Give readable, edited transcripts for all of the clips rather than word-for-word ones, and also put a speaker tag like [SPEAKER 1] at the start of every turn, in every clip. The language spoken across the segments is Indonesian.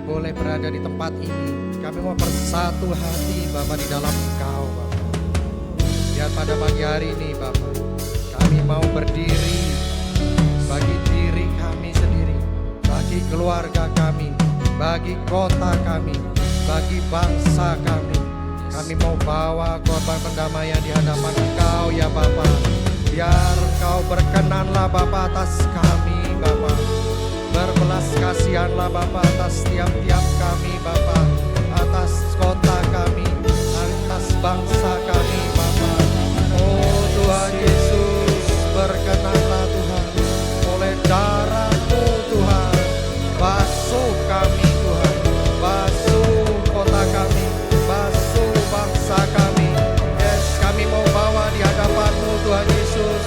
[SPEAKER 1] boleh berada di tempat ini. Kami mau bersatu hati Bapa di dalam Engkau Bapa. Biar pada pagi hari ini Bapa, kami mau berdiri bagi diri kami sendiri, bagi keluarga kami, bagi kota kami, bagi bangsa kami. Kami mau bawa korban pendamaian di hadapan Engkau ya Bapa. Biar Engkau berkenanlah Bapa atas kami Bapa. Berbelas kasihanlah Bapa atas tiap-tiap kami Bapa, atas kota kami, atas bangsa kami Bapa. Oh Tuhan Yesus, berkenanlah Tuhan, oleh darah-Mu Tuhan, basuh kami Tuhan, basuh kota kami, basuh bangsa kami. Yes, kami mau bawa di hadapan-Mu Tuhan Yesus.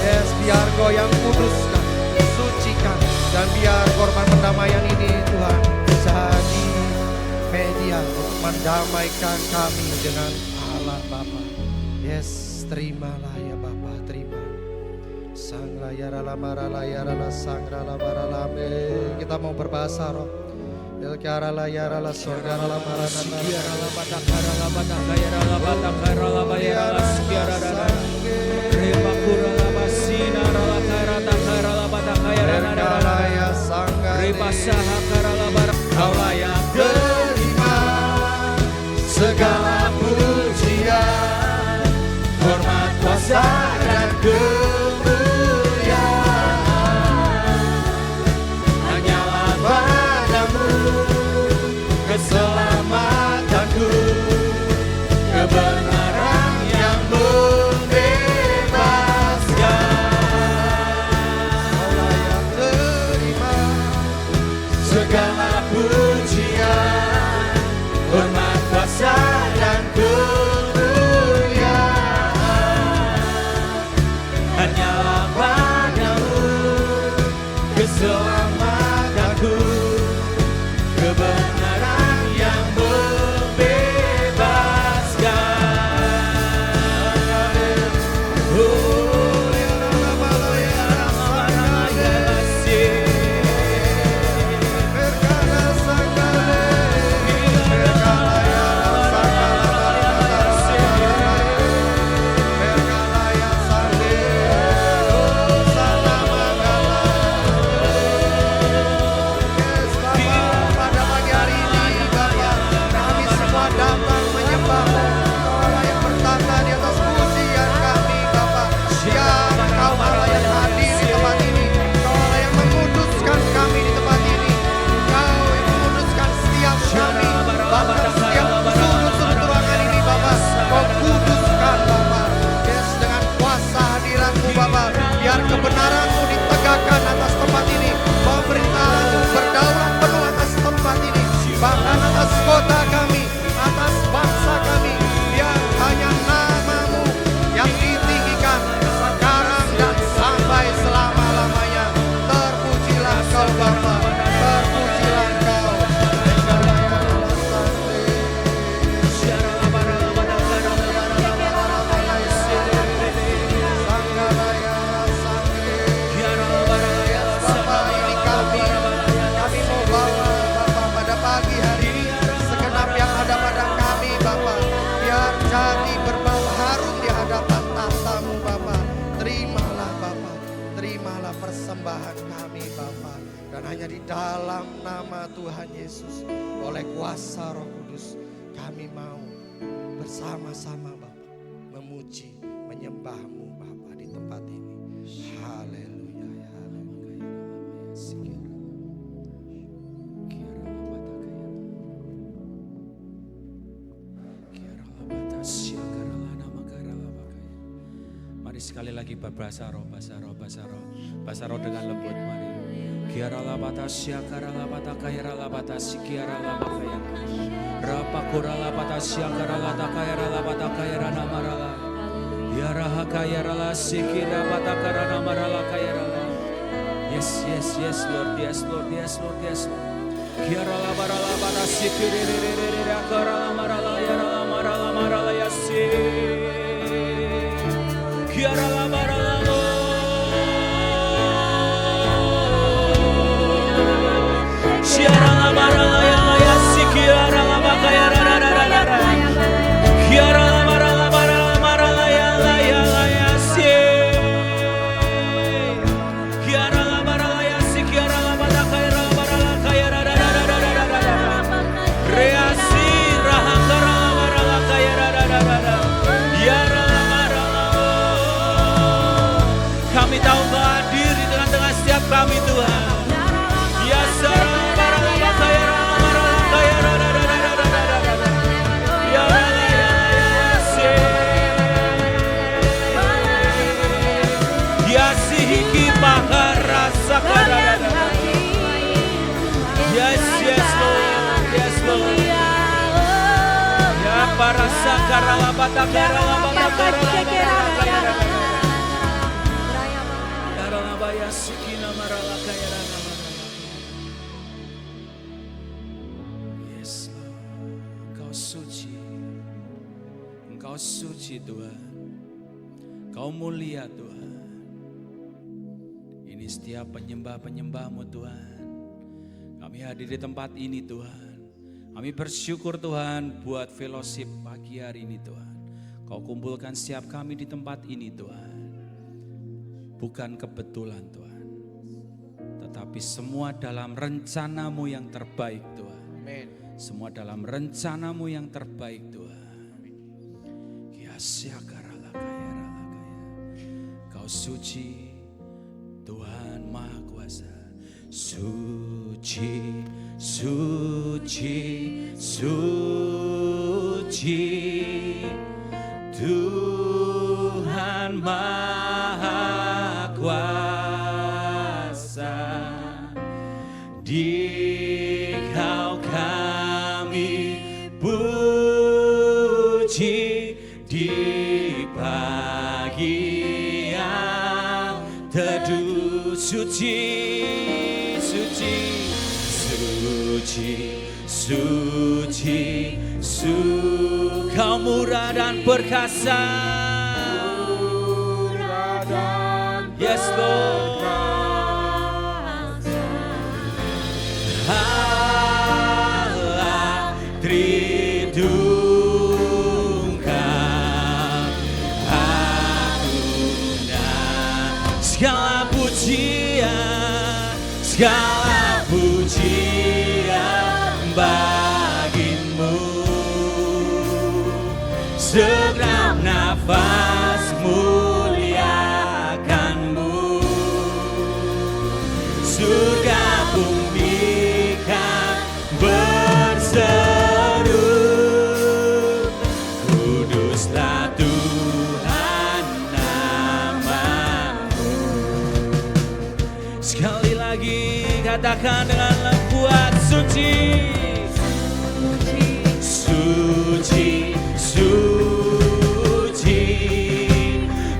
[SPEAKER 1] Yes, biar Kau yang kuduskan, sucikan, dan biar korban pendamaian ini Tuhan jadi media untuk mendamaikan kami dengan Allah Bapa. Yes, terimalah ya Bapa, terima. Sang layara lamara layara la sang lamara lame. Kita mau berbahasa roh. El kiara layara la sorgara la marana layara la batakara la batakara la batakara la bayara la skiara la reba kura la basina la kara takara la batakara la ya sangga reba sahakara la bar. Kaulah yang terima segala pujian, hormat, kuasa dan kemuliaan hanyalah padamu, keselamatanku, kebenaran yang membebaskan. Kaulah yang terima segala pujian, hormat, kuasa dan kemuliaan hanyalah padamu, keselamatanku, kebenaran yang membebaskan. Oh, ya Rabbal ya Rabbal ya Masih. Berkala sangkale, berkala ya sangkala Masih. Berkala ya sangkale, oh salam mangala. Yes, Bapa, pada pagi hari ini Bapa, kami semua datang menyembah-Mu. Kaulah yang bertata di atas pujian kami Bapa. Biar Engkau Allah yang hadir di tempat ini. Kaulah yang menguduskan kami di tempat ini. Kau yang menguduskan setiap kami, bahkan setiap sudut-sudut ruangan ini Bapa. Kau kuduskan Bapa. Yes, dengan kuasa hadirat-Mu Bapa. Biar kebenaran-Mu ditegakkan atas tempat ini. Pemerintahan-Mu berdaulat penuh atas tempat ini. Bahkan atas kota kami, atas bangsa kami. Biar hanya nama-Mu yang ditinggikan sekarang dan sampai selama-lamanya. Terpujilah Kau Bapa, terpujilah Kau. Bapa, ini kami mau bawa Bapa pada pagi hari ini segenap yang ada pada kami Bapa, biar jadi berbau harum di hadapan tahta-Mu Bapa. Terimalah Bapa, terimalah persembahan kami Bapa, dan hanya di dalam nama Tuhan Yesus, oleh kuasa Roh Kudus, kami mau bersama-sama Bapa memuji, menyembah-Mu Bapa di tempat ini. Haleluya, haleluya.
[SPEAKER 2] Mari sekali lagi berbahasa roh, bahasa roh, bahasa roh, bahasa roh dengan lembut. Mari. Kiara labata syakara labata kaira labata sikiara labakaya. Rapa kura labata syakara labata kaira labata kaira namarala. Yara hakaya la sikira labata kara namarala kaira la. Yes, yes, yes, Lord, yes, Lord, yes, Lord, yes, Lord. Kiara labara labata sikiri kara namarala yara namarala marala yasi. Kiara labara Kiara labara Barasa karalabata karalabata karalabata karalabaya sikina maralaka yarana. Yes Lord, Engkau suci, Engkau suci Tuhan, Engkau mulia Tuhan. Ini setiap penyembah-penyembah-Mu Tuhan. Kami hadir di tempat ini Tuhan. Kami bersyukur Tuhan buat fellowship pagi hari ini Tuhan. Kau kumpulkan setiap kami di tempat ini Tuhan. Bukan kebetulan Tuhan. Tetapi semua dalam rencana-Mu yang terbaik Tuhan.
[SPEAKER 1] Amin.
[SPEAKER 2] Semua dalam rencana-Mu yang terbaik Tuhan. Kau suci Tuhan Maha Kuasa. Suci, suci, suci, Tuhan Maha Kuasa. Dikau kami puji di pagi yang teduh. Suci, suci, Kau murah dan perkasa. Yes Lord. Allah Tritunggal, agungan, segala pujian, segala pujian bagimu. Segenap nafas muliakanmu. Surga bumi kan berseru, kuduslah Tuhan namamu. Sekali lagi katakan dengan kuat, suci, suci, suci,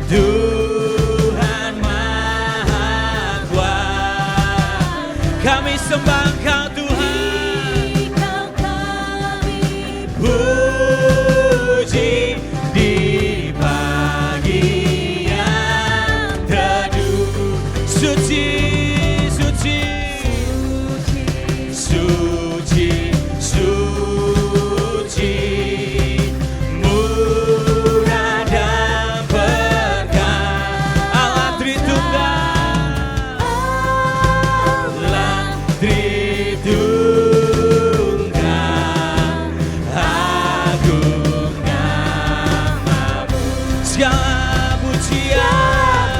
[SPEAKER 2] Tuhan Maha Kuasa. Kami sembah Engkau Tuhan, puji di pagi yang teduh. Suci, suci, suci, suci, murah dan berkah. Allah Tritunggal, Allah Tritunggal, agung namamu. Segala pujian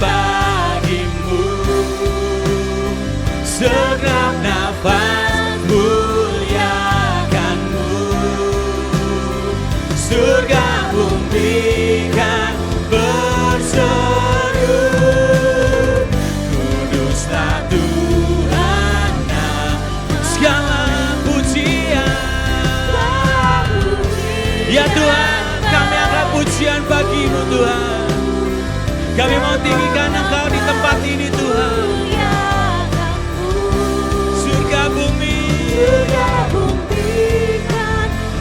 [SPEAKER 2] bagimu. Segenap nafas muliakanmu. Surga bumi kan berseru, kuduslah Tuhan. Segala pujian, ya Tuhan, kami angkat pujian bagimu Tuhan. Kami mau tinggikan Engkau di tempat ini Tuhan. Surga bumi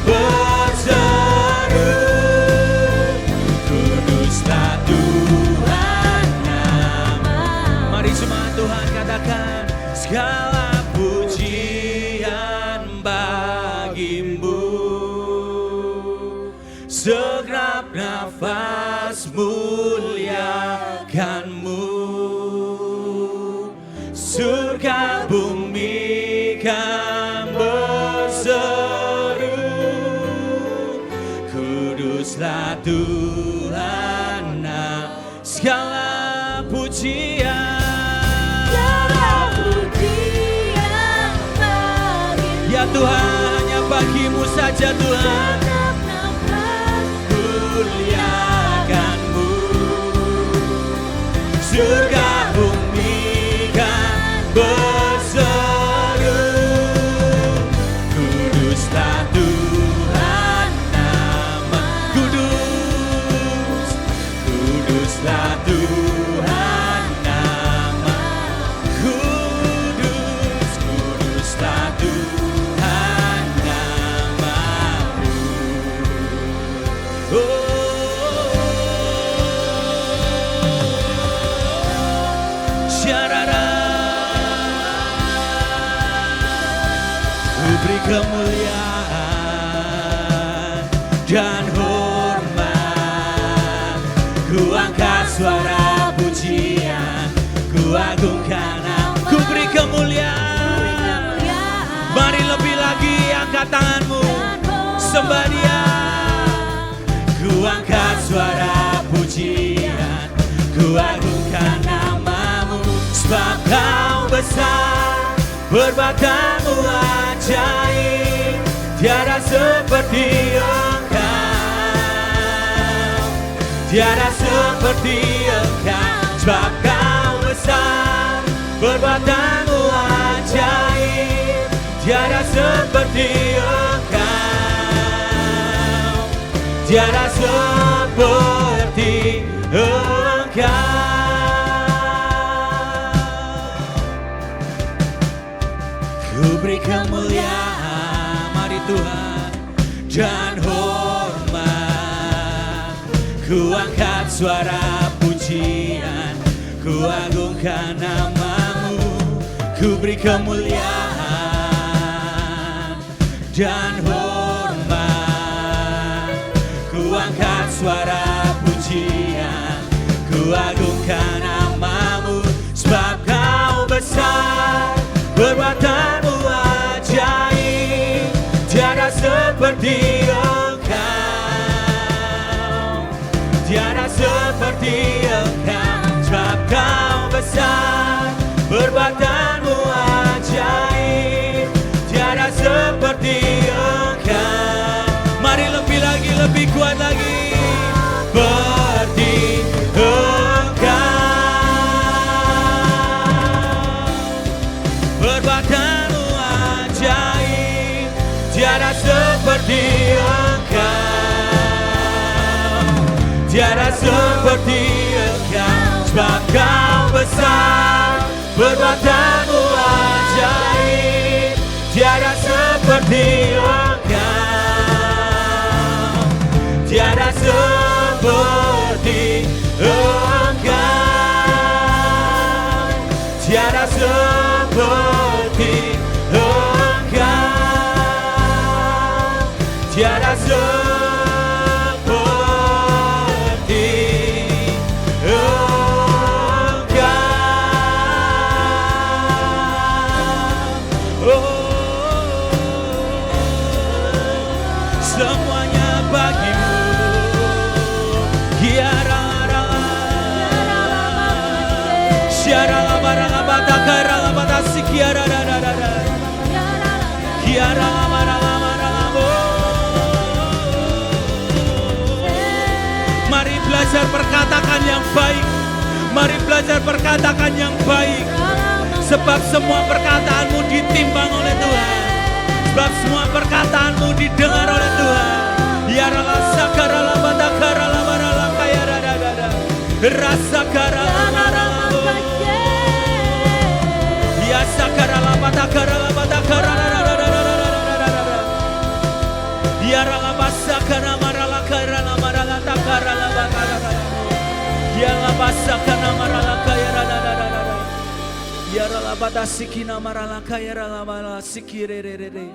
[SPEAKER 2] berseru, kuduslah Tuhan namamu. Mari semua Tuhan katakan, segala pujian bagimu. Segenap nafas muliakanmu. Surga bumi kan berseru, kuduslah Tuhan. Segala pujian, ya Tuhan, hanya bagimu saja Tuhan. Muliakanmu. Surga bumi kan berseru, kuduslah Tuhan. Ku beri kemuliaan dan hormat, ku angkat suara pujian, ku agungkan nama. Ku beri kemuliaan. Mari lebih lagi angkat tanganmu, sembah Dia. Ku angkat suara pujian, ku agungkan namamu, sebab Kau besar, perbuatanmu ajaib, tiada seperti Engkau, tiada seperti Engkau, sebab Kau besar, perbuatanmu ajaib, tiada seperti Engkau, tiada seperti Engkau. Ku beri kemuliaan, mari Tuhan, dan hormat, ku angkat suara pujian, ku agungkan namamu. Ku beri kemuliaan dan hormat, ku angkat suara pujian, ku agungkan namamu, sebab Kau besar, perbuatanmu ajaib, tiada seperti Engkau, tiada seperti Engkau, sebab Kau besar, perbuatanmu ajaib, tiada seperti Engkau. Mari lebih lagi, lebih kuat lagi. Seperti perbuatanmu ajaib, tiada seperti Engkau, tiada seperti Engkau, sebab Kau besar, perbuatanmu ajaib, tiada seperti Engkau, tiada seperti Engkau, tiada seperti Engkau, tiada seperti Engkau. Oh, semuanya bagimu. Kiara barang bata kara bata sikiara da da da da. Kiara barang. Mari belajar perkatakan yang baik. Mari belajar perkatakan yang baik. Sebab semua perkataanmu ditimbang oleh Tuhan. Sebab semua perkataanmu didengar oleh Tuhan. Ya rala sakara la bata kara la barala kaya da da da da. Rasa kara la ya sakara la bata kara la bata kara la la la la la la la. Ya rala basa kara marala kara la marala takara la bata la. Ya la basa kara marala kaya la la la la la. Ya rala bata sikina marala kaya la marala sikire re re re.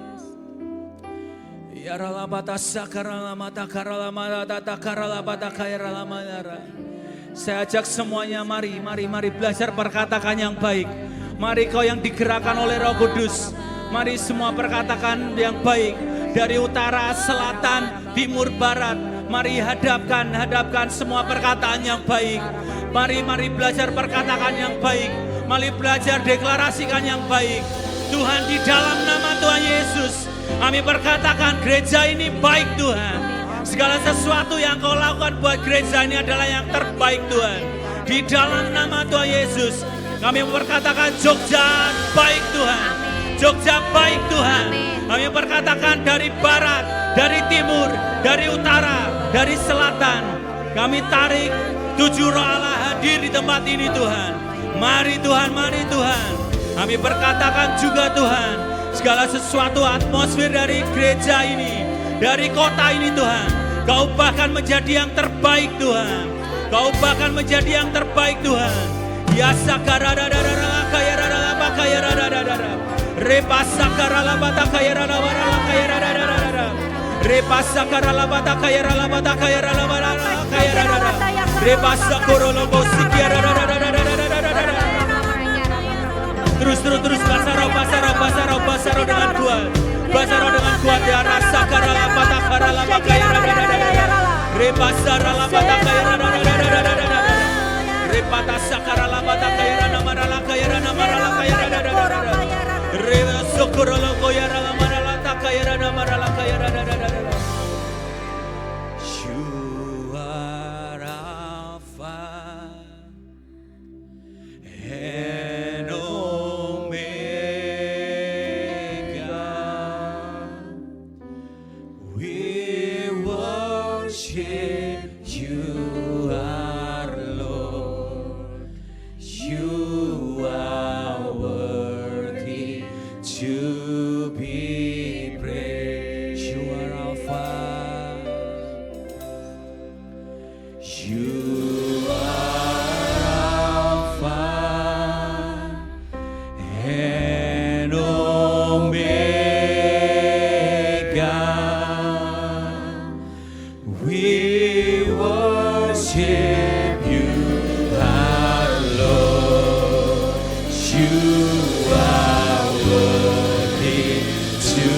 [SPEAKER 2] Ya rala bata sakara la mata kara la marala takara la bata kaya la marala. Saya ajak semuanya, mari belajar perkatakan yang baik. Mari kau yang digerakkan oleh Roh Kudus, mari semua perkatakan yang baik. Dari utara, selatan, timur, barat, mari hadapkan semua perkataan yang baik. Mari belajar perkatakan yang baik. Mari belajar deklarasikan yang baik. Tuhan, di dalam nama Tuhan Yesus, kami perkatakan gereja ini baik Tuhan. Segala sesuatu yang kau lakukan buat gereja ini adalah yang terbaik Tuhan. Di dalam nama Tuhan Yesus, kami memperkatakan Jogja baik Tuhan. Jogja baik Tuhan. Kami perkatakan dari barat, dari timur, dari utara, dari selatan. Kami tarik 7 roh Allah hadir di tempat ini Tuhan. Mari Tuhan, mari Tuhan. Kami perkatakan juga Tuhan, segala sesuatu atmosfer dari gereja ini, dari kota ini Tuhan, Kau bahkan menjadi yang terbaik Tuhan. Kau bahkan menjadi yang terbaik Tuhan. Ya sakara Repasakara labata kayara labara kayara rara. Repasakara labata kayara labata kayara labara kayara rara. Repasakoro lobo sikiara rara. Terus basaro dengan kuat. Basaro dengan kuat ya rasakara labata kara labata kayara rara. Repasara labata kayara rara. Repata sakara labata kayara namara kayara namara kayara rara. Reva sokoro logo yara la marala taka yara na marala kayara da. You are Alpha and Omega. We worship you, our Lord. You are worthy to be praised. You are Alpha. You are Alpha and Omega. We worship you, our Lord. You are worthy to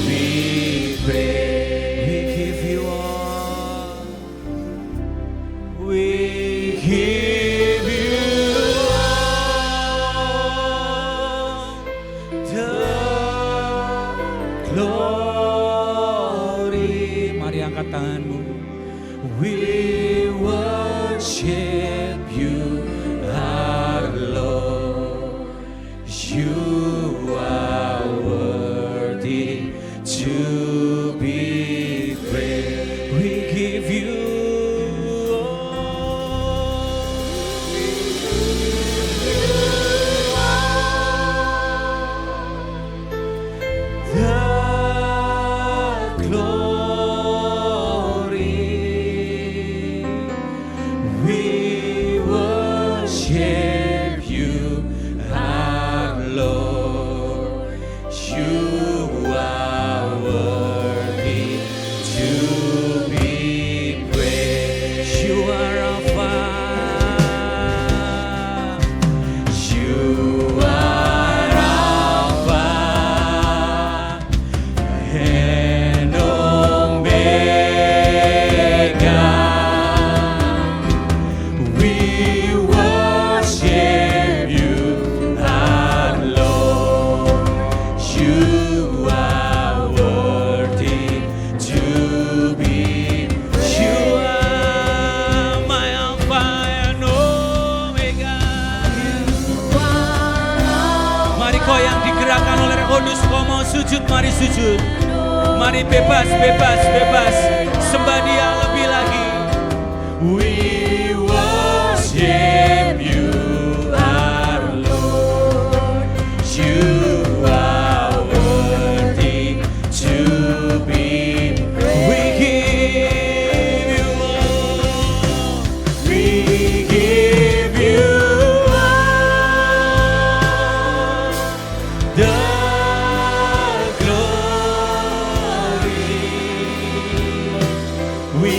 [SPEAKER 2] be praised. We give you all. We give you all the glory. Mari angkat tanganmu. We worship you, our Lord. You are worthy to be praised. We give you the glory. We worship you, our Lord. You are worthy to be praised. You are Alpha. You are Alpha and Omega. We worship you, our Lord. You are worthy to be. You are my Alpha and Omega. Mari kau yang digerakkan oleh Roh Kudus, kau mau sujud, mari sujud. Mari bebas. Sembah Dia lebih lagi. We worship you, our Lord. You are worthy to be praised. We give you all. We give you all the glory. We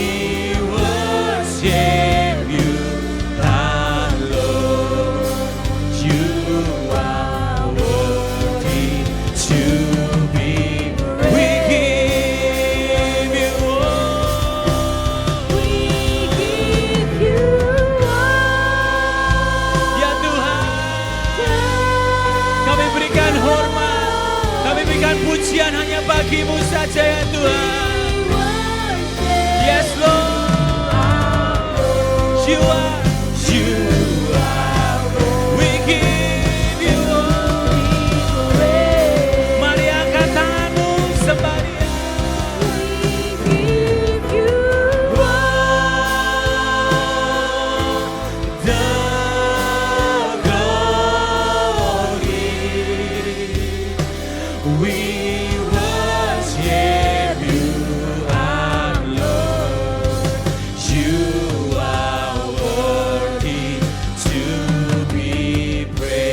[SPEAKER 2] worship you, our Lord. You are worthy to be praised. We give you all. Ya Tuhan, kami berikan hormat, kami berikan pujian hanya bagi-Mu saja ya Tuhan. Yes Lord, you are. We give you all. Mari angkat tanganmu, sembah Dia. The glory. We worship you, our Lord. You are worthy to be praised.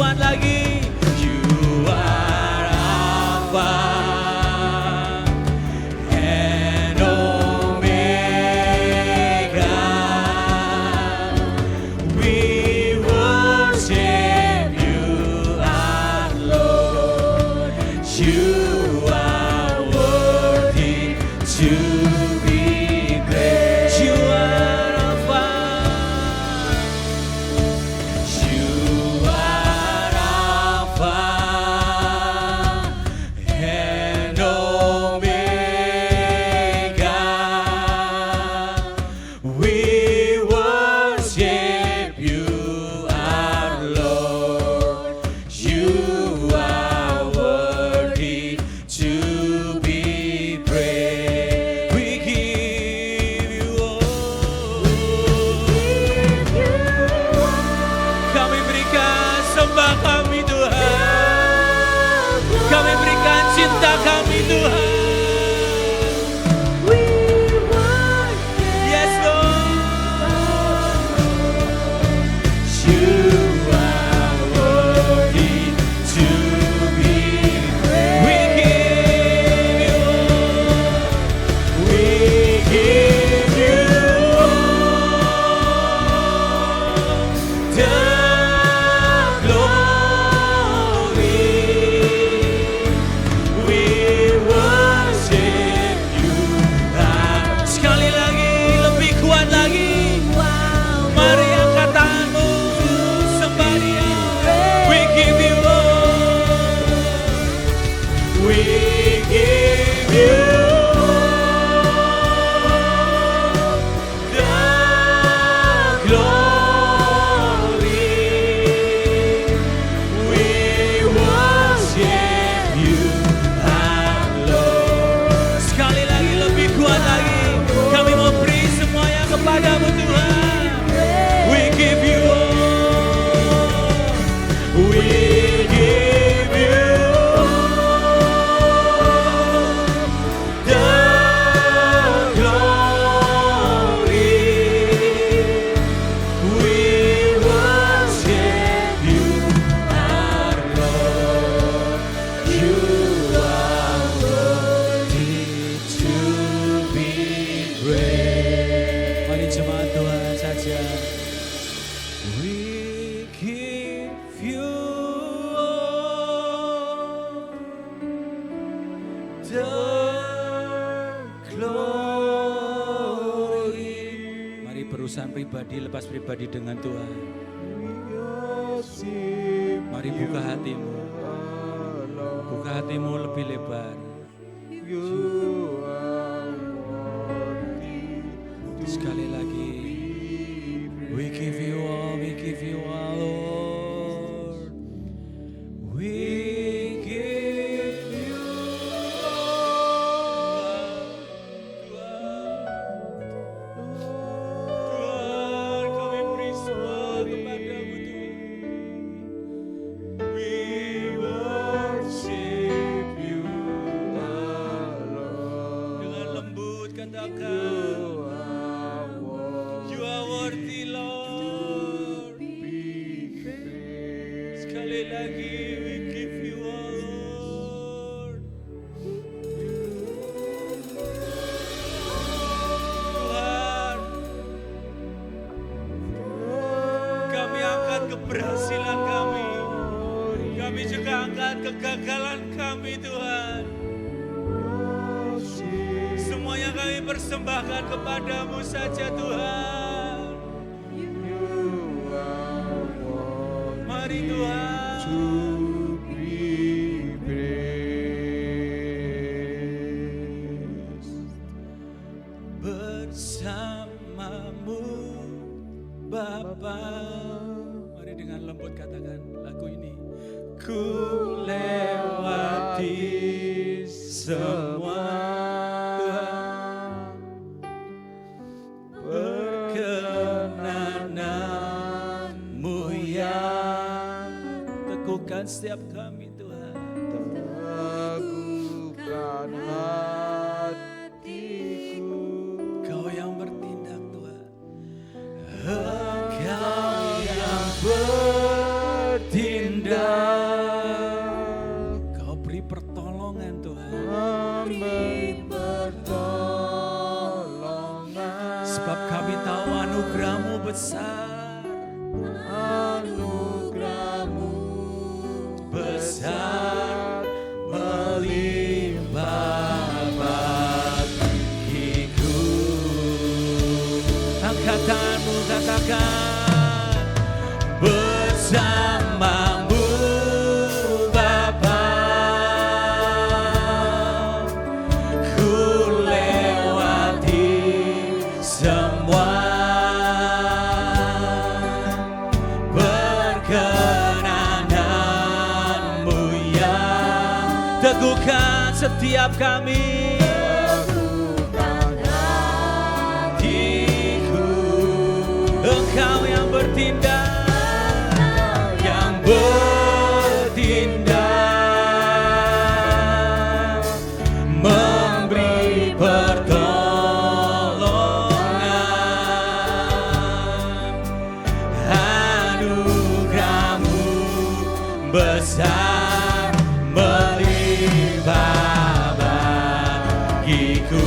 [SPEAKER 2] kuat lagi. You are Alpha and Omega. We worship you, our Lord. You are worthy to be praised. You are Alpha. You are Alpha and Omega. We worship you, our Lord. You are worthy to be praised. We give you all. Kami berikan sembah kami Tuhan. Kami berikan cinta kami Tuhan. Yes Lord. You are worthy to be praised. We give you all. We give you all the glory. We worship you. Sekali lagi, lebih kuat lagi. Mari angkat tanganmu, sembah Dia. We give you all. We give you all the glory. We worship you, our Lord. Sekali lagi, lebih kuat lagi. Kami mau beri semuanya kepadamu Tuhan. We give you all. We give you all the glory. We worship you, our Lord. You are worthy to be praised. Mari jemaat Tuhan saja. We give you all the glory. Mari berurusan pribadi, lepas pribadi dengan Tuhan. Mari buka hatimu. Buka hatimu lebih lebar. Sekali lagi. We give you all, Lord. We give you all. Tuhan, kami beri semua kepadamu Tuhan. We worship you, our Lord. Dengan lembut katakan, you are worthy, Lord. Sekali lagi, we give you all, Lord. Tuhan, kami angkat keberhasilan kami. Kami juga angkat kegagalan kami, Tuhan. Semuanya kami persembahkan kepadamu saja, Tuhan. Mari Tuhan. Bersamamu Bapa. Mari dengan lembut katakan lagu ini. Ku lewati semua Tuhan, perkenananmu yang teguhkan setiap kami Tuhan. Teguhkan hatiku. Kau yang bertindak Tuhan. Engkau yang bertindak. bersamamu Bapa, ku lewati semua perkenananmu yang teguhkan setiap kami. Engkau yang bertindak, memberi pertolongan. Anugerah-Mu besar melimpah bagiku.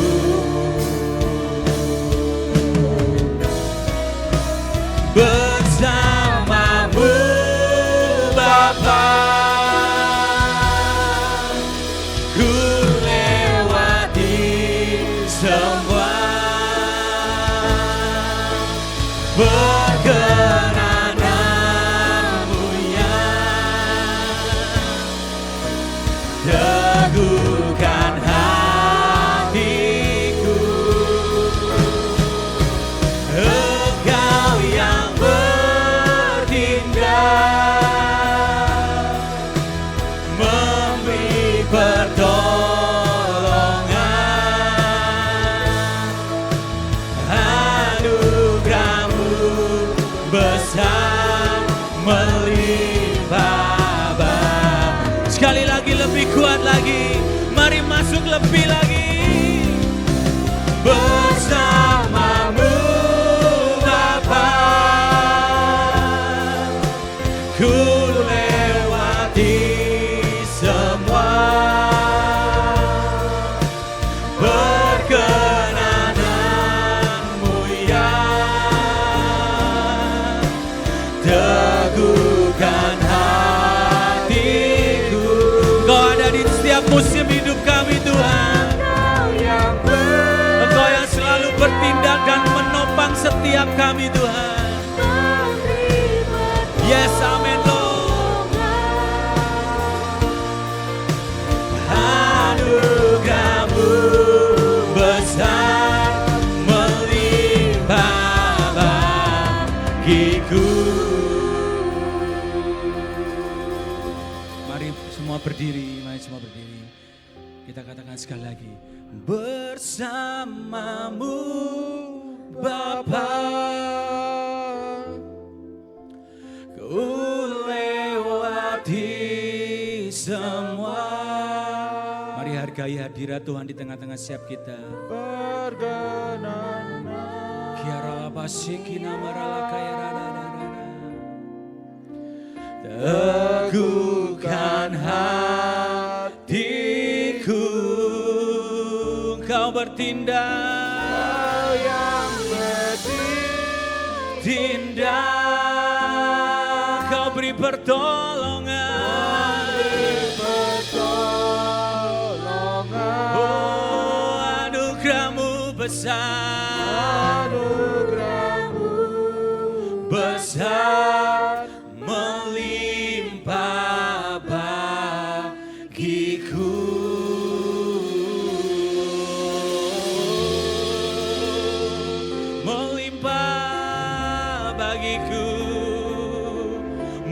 [SPEAKER 2] Bersamamu Bapa, ku lewati semua perkenananmu yang teguhkan hatiku. Engkau yang bertindak, memberi pertolongan. Anugerah-Mu besar melimpah bagiku. Sekali lagi, lebih kuat lagi, mari masuk lebih lagi. Bersamamu Bapa, ku lewati semua perkenananmu yang teguhkan hatiku. Kau ada di setiap musim hidup kami Tuhan. Engkau yang selalu bertindak dan menopang setiap kami Tuhan. Yes, amen Lord. Anugerah-Mu besar melimpah bagiku. Mari semua berdiri, mari semua berdiri. Kita katakan sekali lagi. Bersamamu Bapa, ku lewati semua. Mari hargai hadirat Tuhan di tengah-tengah setiap kita. Teguhkan hatiku. Kau bertindak, yang bertindak. Kau beri pertolongan. Oh, anugerah-Mu besar. Besar melimpah bagiku.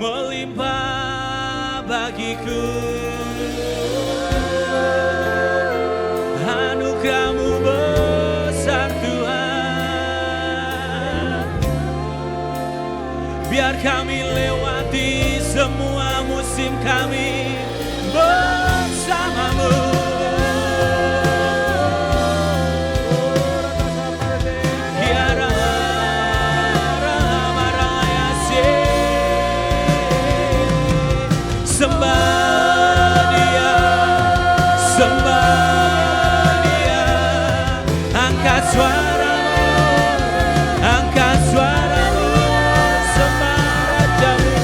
[SPEAKER 2] Melimpah bagiku. Anugerah-Mu besar Tuhan. Biar kami lewati semua musim kami bersama-Mu. Sembah Dia, sembah Dia. Angkat suaramu, angkat suaramu. Sembah Rajamu,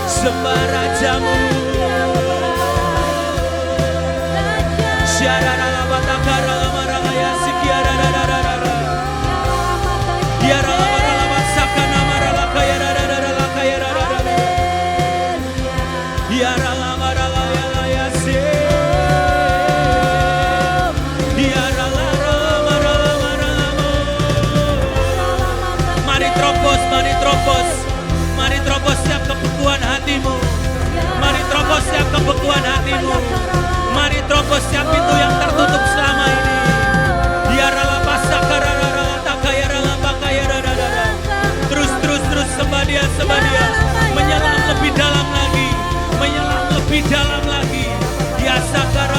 [SPEAKER 2] sembah Rajamu. Tiara lama sakana marala kaya. sembah dia, menyelam lebih dalam lagi, menyelam lebih dalam lagi. Ya sakara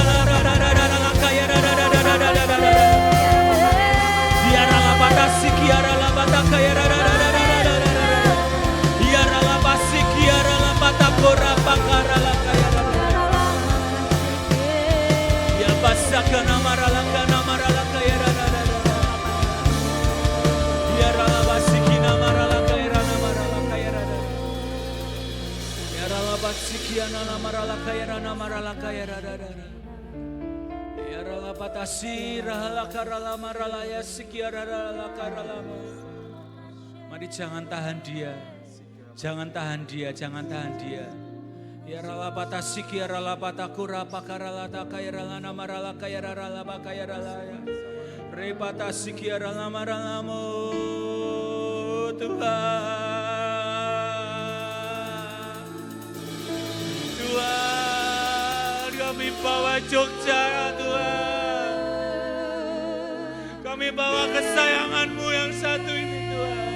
[SPEAKER 2] Mari jangan tahan dia, jangan tahan dia, jangan tahan dia. Ya ralapata siki ralapata kurapa karalata kairalana marala kairala bakairala. Repata siki ralamaralamu Tuhan. Tuhan, kami bawa Jogja Tuhan. Kami bawa kesayanganmu yang satu ini Tuhan.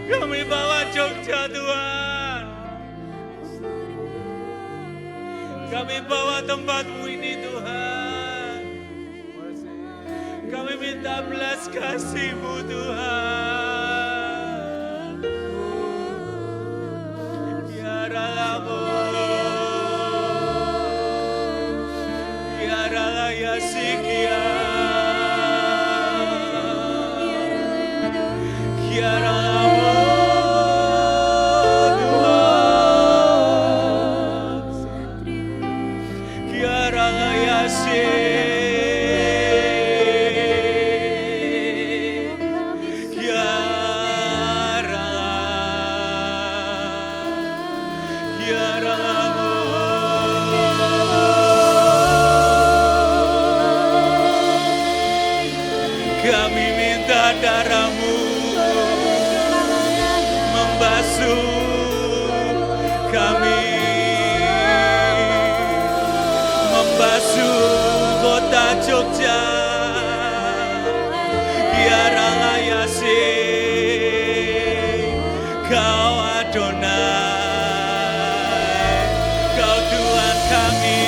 [SPEAKER 2] Kami bawa Jogja Tuhan. Kami bawa tempatmu ini Tuhan. Kami minta belas kasih-Mu Tuhan. Biarlah-Mu, biarlah ya sikia, biarlah-Mu. Kami minta darah-Mu membasuh kami, membasuh kota Jogja. Biarlah Yasih, Kau Adonai, Kau Tuhan kami.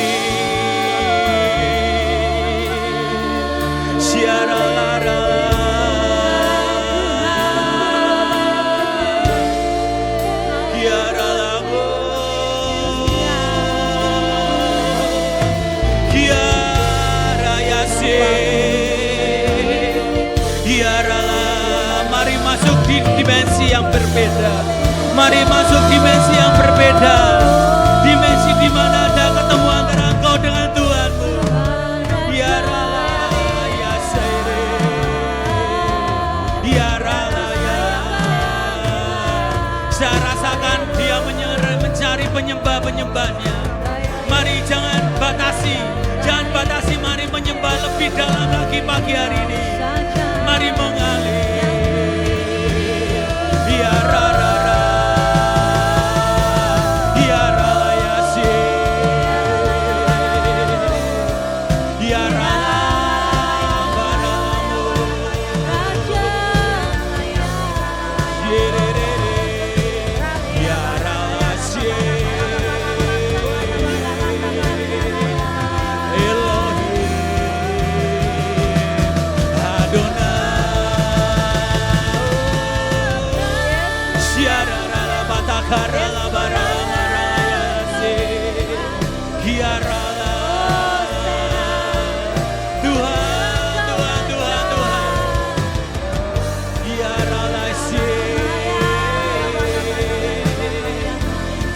[SPEAKER 2] Mari masuk di dimensi yang berbeda. Mari masuk dimensi yang berbeda. Dimensi di mana ada ketemu antara engkau dengan Tuhanmu. Biarlah ya Saire, biarlah ya. Saya rasakan dia mencari penyembah-penyembahnya. Mari jangan batasi, jangan batasi. Mari menyembah lebih dalam lagi pagi hari ini. Mari mengalir.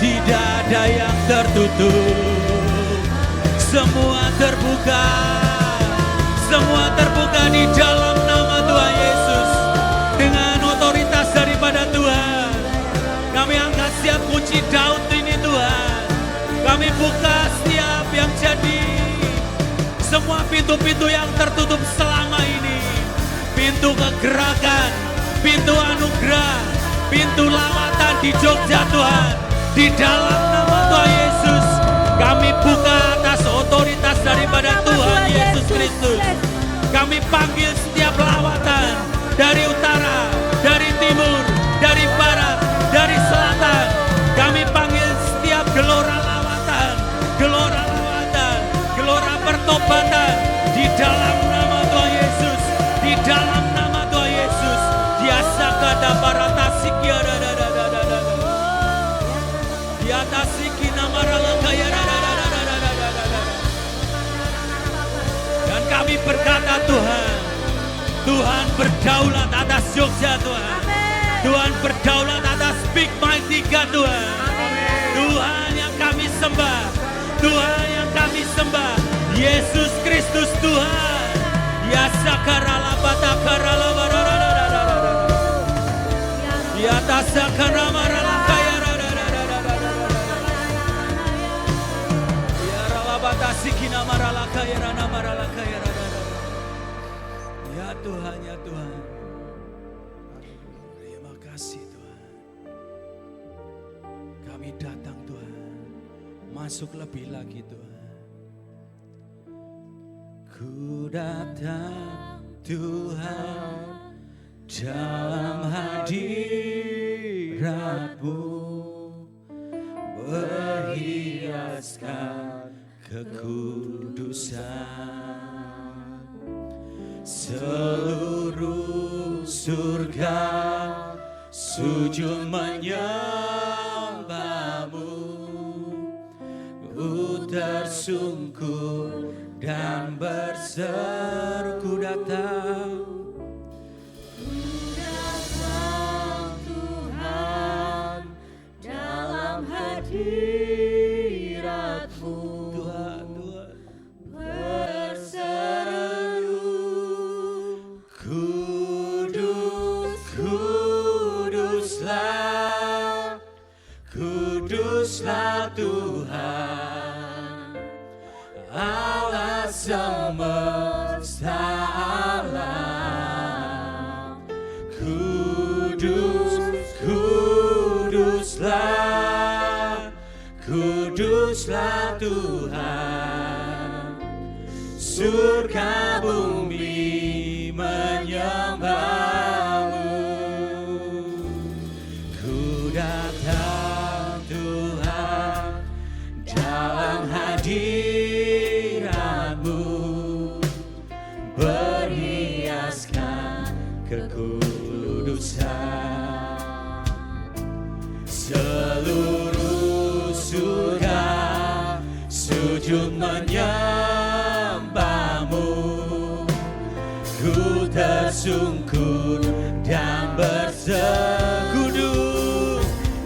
[SPEAKER 2] Tidak ada yang tertutup, semua terbuka, semua terbuka di dalam nama Tuhan Yesus. Dengan otoritas daripada Tuhan, kami angkat setiap kunci Daud ini Tuhan. Kami buka setiap yang jadi, semua pintu-pintu yang tertutup selama ini. Pintu kegerakan, pintu anugerah, pintu lawatan di Jogja Tuhan. Di dalam nama Tuhan Yesus, kami buka atas otoritas daripada Tuhan Yesus Kristus. Kami panggil setiap lawatan dari utara, dari timur, dari Tuhan berdaulat atas Jogja Tuhan. Tuhan berdaulat atas Big Mighty God Tuhan. Tuhan yang kami sembah. Tuhan yang kami sembah. Yesus Kristus Tuhan. Ya sakarala batakarala bararara. Ya tasakara marala kaya. Ya rala batasikina marala kaya rana marala kaya. Ya Tuhan, ya Tuhan. Terima kasih Tuhan. Kami datang Tuhan. Masuk lebih lagi Tuhan. Ku datang Tuhan dalam hadirat-Mu, berhiaskan kekudusan. Seluruh surga sujud menyembah-Mu, ku tersungkur dan berseru. Ku datang
[SPEAKER 3] Tuhan dalam hadirat-Mu,
[SPEAKER 2] Tuhan, Tuhan.
[SPEAKER 3] berseru,
[SPEAKER 2] Kudus, kuduslah, kuduslah Tuhan, Allah semesta alam. Kudus, kuduslah, kuduslah Tuhan, surga bumi menyembah-Mu. Ku datang Tuhan dalam hadirat-Mu, berhiaskan kekudusan. Seluruh surga sujud menyembah-Mu, ku tersungkur dan berseru.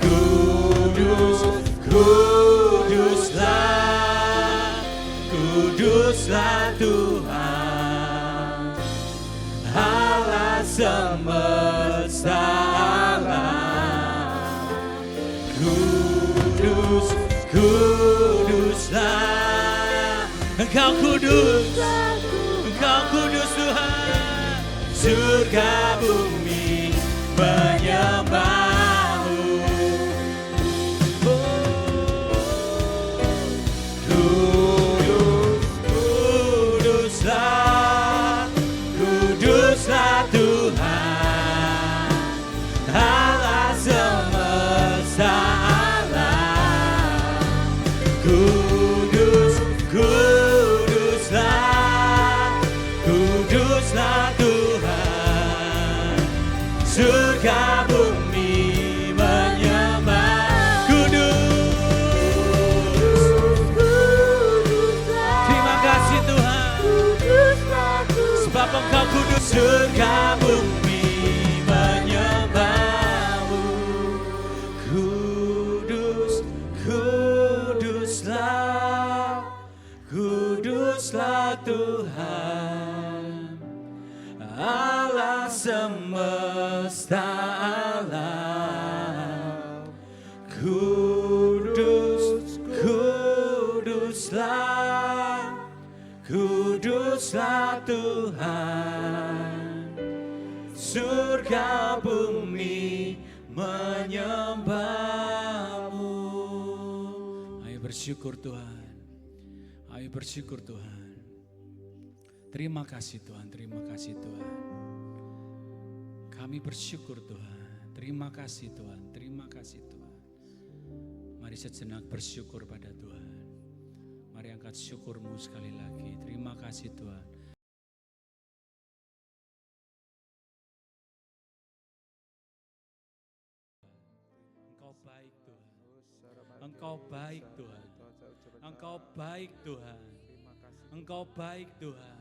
[SPEAKER 2] Kudus, kuduslah, kuduslah Tuhan, Allah semesta alam. Kudus, kuduslah, Engkau kudus, Engkau kudus Tuhan, surga bumi menyembah-Mu. Kudus, kuduslah, kuduslah Tuhan, Allah semesta alam. Kudus, kuduslah, kuduslah Tuhan, surga bumi menyembah. Kudus, terima kasih Tuhan, sebab Engkau kudus, surga bumi menyembah-Mu. Kudus, kuduslah, kuduslah Tuhan, Allah semesta alam. Kudus, kuduslah, kuduslah Tuhan, surga bumi menyembah-Mu. Ayo bersyukur Tuhan, ayo bersyukur Tuhan. Terima kasih Tuhan, terima kasih Tuhan. Kami bersyukur Tuhan, terima kasih Tuhan, terima kasih Tuhan. Mari sejenak bersyukur pada Tuhan. Mari angkat syukurmu sekali lagi. Terima kasih Tuhan. Engkau baik Tuhan. Engkau baik Tuhan. Engkau baik Tuhan. Engkau baik Tuhan.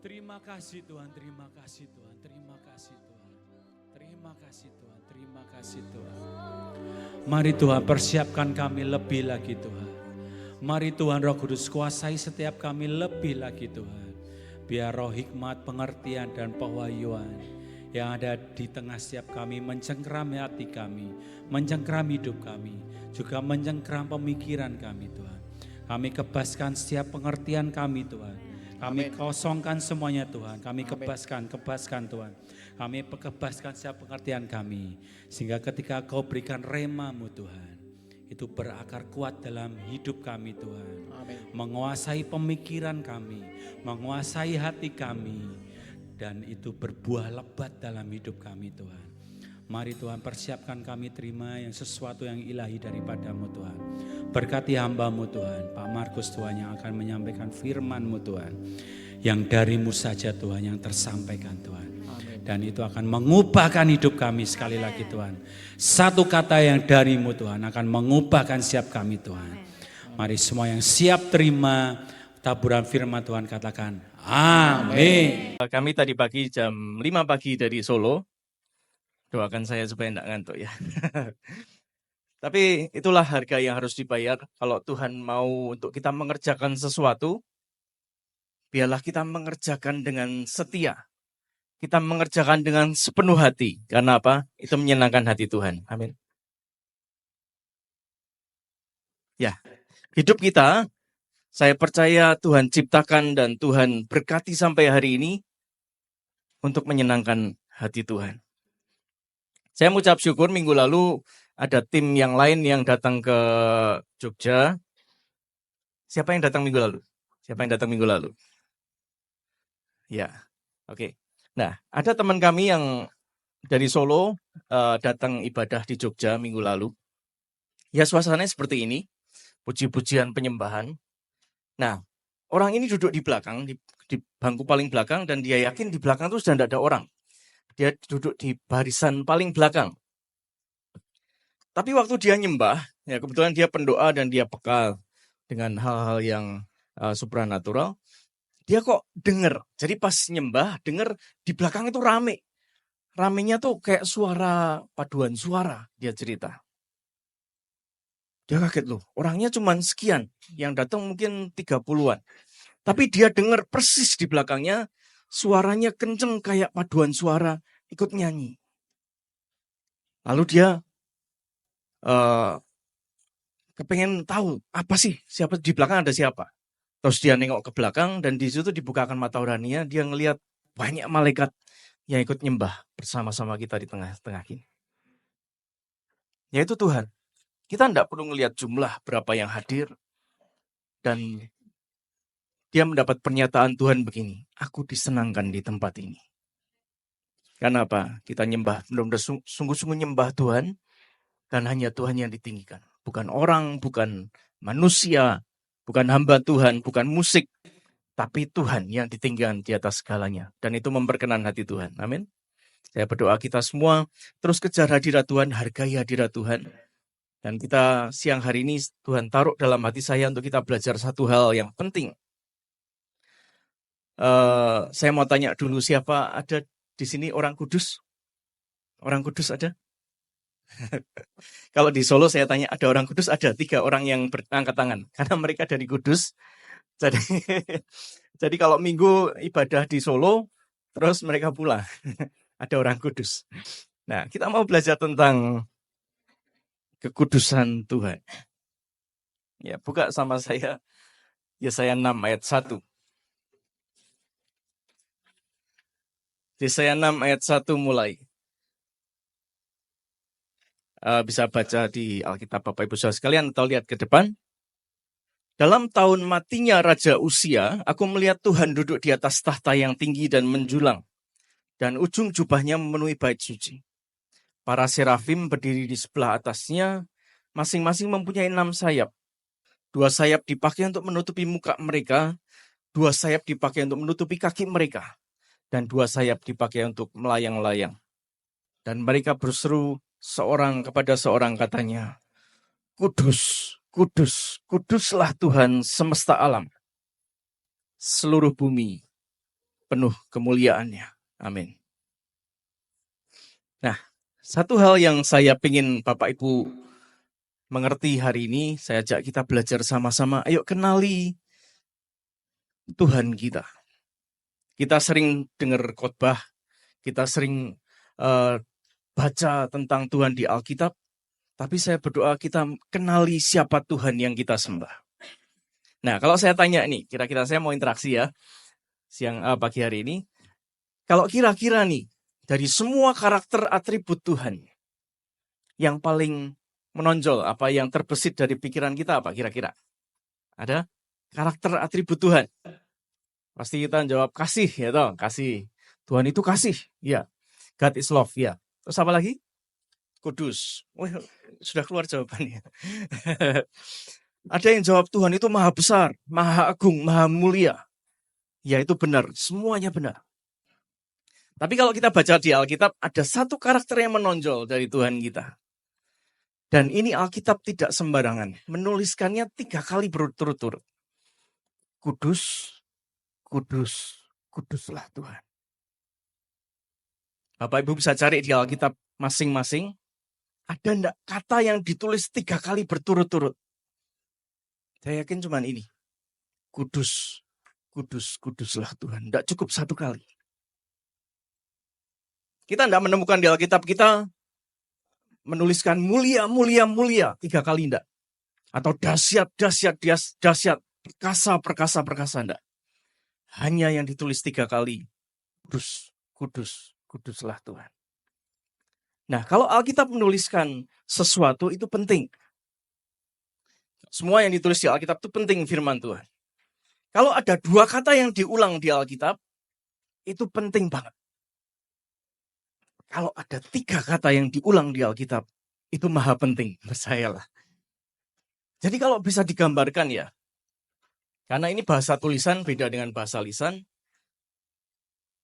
[SPEAKER 2] Terima kasih Tuhan, terima kasih Tuhan, terima kasih Tuhan. Terima kasih Tuhan, terima kasih Tuhan. Mari Tuhan persiapkan kami lebih lagi Tuhan. Mari Tuhan Roh Kudus kuasai setiap kami lebih lagi Tuhan. Biar roh hikmat, pengertian dan pewahyuan yang ada di tengah setiap kami mencengkerami hati kami, mencengkerami hidup kami, juga mencengkeram pemikiran kami Tuhan. Kami kebaskan setiap pengertian kami Tuhan. Kami kosongkan semuanya Tuhan. Kami kebaskan Tuhan. Kami kebaskan setiap pengertian kami. Sehingga ketika Kau berikan rema-Mu Tuhan, itu berakar kuat dalam hidup kami Tuhan.
[SPEAKER 1] Amin.
[SPEAKER 2] Menguasai pemikiran kami, menguasai hati kami. Dan itu berbuah lebat dalam hidup kami Tuhan. Mari Tuhan persiapkan kami terima yang sesuatu yang ilahi daripada-Mu Tuhan. Berkati hamba-Mu Tuhan, Pak Markus Tuhan yang akan menyampaikan firman-Mu Tuhan. Yang dari-Mu saja Tuhan yang tersampaikan Tuhan.
[SPEAKER 1] Amin.
[SPEAKER 2] Dan itu akan mengubahkan hidup kami sekali lagi Tuhan. Satu kata yang dari-Mu Tuhan akan mengubahkan siap kami Tuhan. Mari semua yang siap terima taburan firman Tuhan katakan amin.
[SPEAKER 4] Kami tadi pagi jam 5 pagi dari Solo. Doakan saya supaya tidak ngantuk ya. Tapi itulah harga yang harus dibayar. Kalau Tuhan mau untuk kita mengerjakan sesuatu, biarlah kita mengerjakan dengan setia. Kita mengerjakan dengan sepenuh hati. Karena apa? Itu menyenangkan hati Tuhan. Amin. Ya, hidup kita, saya percaya Tuhan ciptakan dan Tuhan berkati sampai hari ini untuk menyenangkan hati Tuhan. Saya mengucap syukur minggu lalu ada tim yang lain yang datang ke Jogja. Siapa yang datang minggu lalu? Siapa yang datang minggu lalu? Ya, oke. Nah, ada teman kami yang dari Solo datang ibadah di Jogja minggu lalu. Ya, suasananya seperti ini. Puji-pujian penyembahan. Nah, orang ini duduk di belakang, di bangku paling belakang, dan dia yakin di belakang itu sudah tidak ada orang. Dia duduk di barisan paling belakang. Tapi waktu dia nyembah, ya kebetulan dia pendoa dan dia peka dengan hal-hal yang supranatural. Dia kok dengar. Jadi pas nyembah, dengar di belakang itu rame. Ramenya tuh kayak suara, paduan suara, dia cerita. Dia kaget loh, orangnya cuma sekian. Yang datang mungkin 30-an. Tapi dia dengar persis di belakangnya, suaranya kenceng kayak paduan suara, ikut nyanyi. Lalu dia kepengen tahu apa sih, siapa di belakang ada siapa. Terus dia nengok ke belakang dan di situ dibukakan mata rohaninya, dia ngelihat banyak malaikat yang ikut nyembah bersama-sama kita di tengah-tengah ini. Yaitu Tuhan. Kita tidak perlu ngelihat jumlah berapa yang hadir. Dan dia mendapat pernyataan Tuhan begini, aku disenangkan di tempat ini. Karena apa? Kita nyembah, benar-benar sungguh-sungguh nyembah Tuhan, dan hanya Tuhan yang ditinggikan. Bukan orang, bukan manusia, bukan hamba Tuhan, bukan musik, tapi Tuhan yang ditinggikan di atas segalanya. Dan itu memperkenan hati Tuhan. Amin. Saya berdoa kita semua terus kejar hadirat Tuhan, hargai hadirat Tuhan. Dan kita siang hari ini Tuhan taruh dalam hati saya untuk kita belajar satu hal yang penting. Saya mau tanya dulu, siapa ada di sini orang Kudus? Orang Kudus ada? Kalau di Solo saya tanya ada orang Kudus, ada 3 orang yang berangkat tangan. Karena mereka dari Kudus. Jadi kalau minggu ibadah di Solo, terus mereka pulang. Ada orang Kudus. Nah, kita mau belajar tentang kekudusan Tuhan. Ya, buka sama saya Yesaya 6 ayat 1. Yesaya 6 ayat 1 mulai. Bisa baca di Alkitab Bapak Ibu Saudara sekalian atau lihat ke depan. Dalam tahun matinya Raja Uzia, aku melihat Tuhan duduk di atas tahta yang tinggi dan menjulang. Dan ujung jubahnya memenuhi bait suci. Para serafim berdiri di sebelah atasnya, masing-masing mempunyai 6 sayap. 2 sayap dipakai untuk menutupi muka mereka, 2 sayap dipakai untuk menutupi kaki mereka, dan 2 sayap dipakai untuk melayang-layang. Dan mereka berseru seorang kepada seorang katanya, Kudus, kudus, kuduslah Tuhan semesta alam. Seluruh bumi penuh kemuliaannya. Amin. Nah, satu hal yang saya ingin Bapak Ibu mengerti hari ini, saya ajak kita belajar sama-sama. Ayo kenali Tuhan kita. Kita sering dengar khotbah, kita sering baca tentang Tuhan di Alkitab, tapi saya berdoa kita kenali siapa Tuhan yang kita sembah. Nah, kalau saya tanya nih, kira-kira saya mau interaksi ya, pagi hari ini. Kalau kira-kira nih, dari semua karakter atribut Tuhan, yang paling menonjol, apa yang terbesit dari pikiran kita apa kira-kira? Ada karakter atribut Tuhan. Pasti kita jawab kasih, ya toh, kasih. Tuhan itu kasih, ya. God is love, ya. Terus apa lagi? Kudus. Oh, sudah keluar jawabannya. Ada yang jawab Tuhan itu maha besar, maha agung, maha mulia. Ya itu benar, semuanya benar. Tapi kalau kita baca di Alkitab, ada satu karakter yang menonjol dari Tuhan kita. Dan ini Alkitab tidak sembarangan. Menuliskannya 3 kali berturut-turut. Kudus, kudus, kuduslah Tuhan. Bapak Ibu bisa cari di Alkitab masing-masing. Ada enggak kata yang ditulis 3 kali berturut-turut? Saya yakin cuma ini. Kudus, kudus, kuduslah Tuhan. Enggak cukup 1 kali. Kita tidak menemukan di Alkitab kita menuliskan mulia, mulia, mulia 3 kali enggak. Atau dahsyat, dahsyat, dahsyat, perkasa, perkasa, perkasa enggak. Hanya yang ditulis 3 kali. Kudus, kudus, kuduslah Tuhan. Nah, kalau Alkitab menuliskan sesuatu itu penting. Semua yang ditulis di Alkitab itu penting firman Tuhan. Kalau ada 2 kata yang diulang di Alkitab, itu penting banget. Kalau ada 3 kata yang diulang di Alkitab, itu maha penting, percayalah. Jadi kalau bisa digambarkan ya, karena ini bahasa tulisan beda dengan bahasa lisan,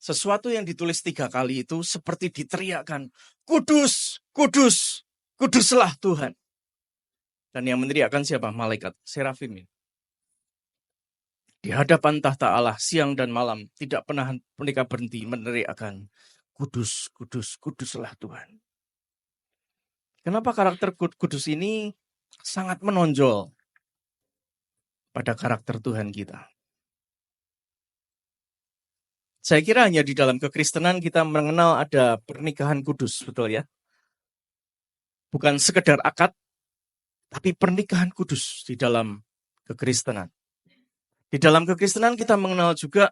[SPEAKER 4] sesuatu yang ditulis 3 kali itu seperti diteriakkan, kudus, kudus, kuduslah Tuhan. Dan yang meneriakkan siapa? Malaikat, serafim. Di hadapan tahta Allah, siang dan malam, tidak pernah mereka berhenti meneriakkan, kudus, kudus, kuduslah Tuhan. Kenapa karakter kudus ini sangat menonjol pada karakter Tuhan kita? Saya kira hanya di dalam kekristenan kita mengenal ada pernikahan kudus, betul ya? Bukan sekedar akad, tapi pernikahan kudus di dalam kekristenan. Di dalam kekristenan kita mengenal juga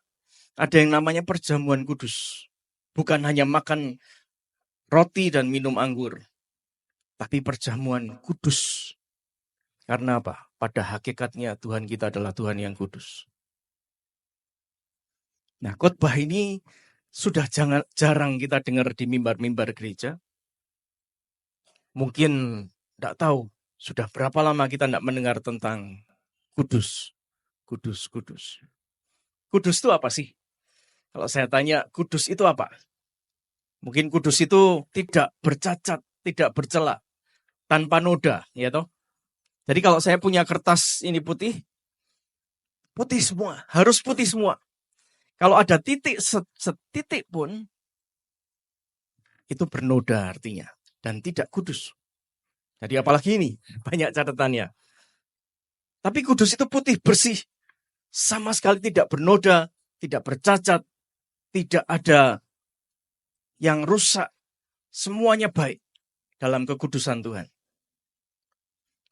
[SPEAKER 4] ada yang namanya perjamuan kudus. Bukan hanya makan roti dan minum anggur, tapi perjamuan kudus. Karena apa? Pada hakikatnya Tuhan kita adalah Tuhan yang kudus. Nah, khotbah ini sudah jarang kita dengar di mimbar-mimbar gereja. Mungkin tidak tahu sudah berapa lama kita tidak mendengar tentang kudus, kudus, kudus. Kudus itu apa sih? Kalau saya tanya, kudus itu apa? Mungkin kudus itu tidak bercacat, tidak bercela, tanpa noda, ya toh? Jadi kalau saya punya kertas ini putih, putih semua, harus putih semua. Kalau ada titik setitik pun, itu bernoda artinya, dan tidak kudus. Jadi apalagi ini, banyak catatannya. Tapi kudus itu putih, bersih, sama sekali tidak bernoda, tidak bercacat, tidak ada yang rusak, semuanya baik dalam kekudusan Tuhan.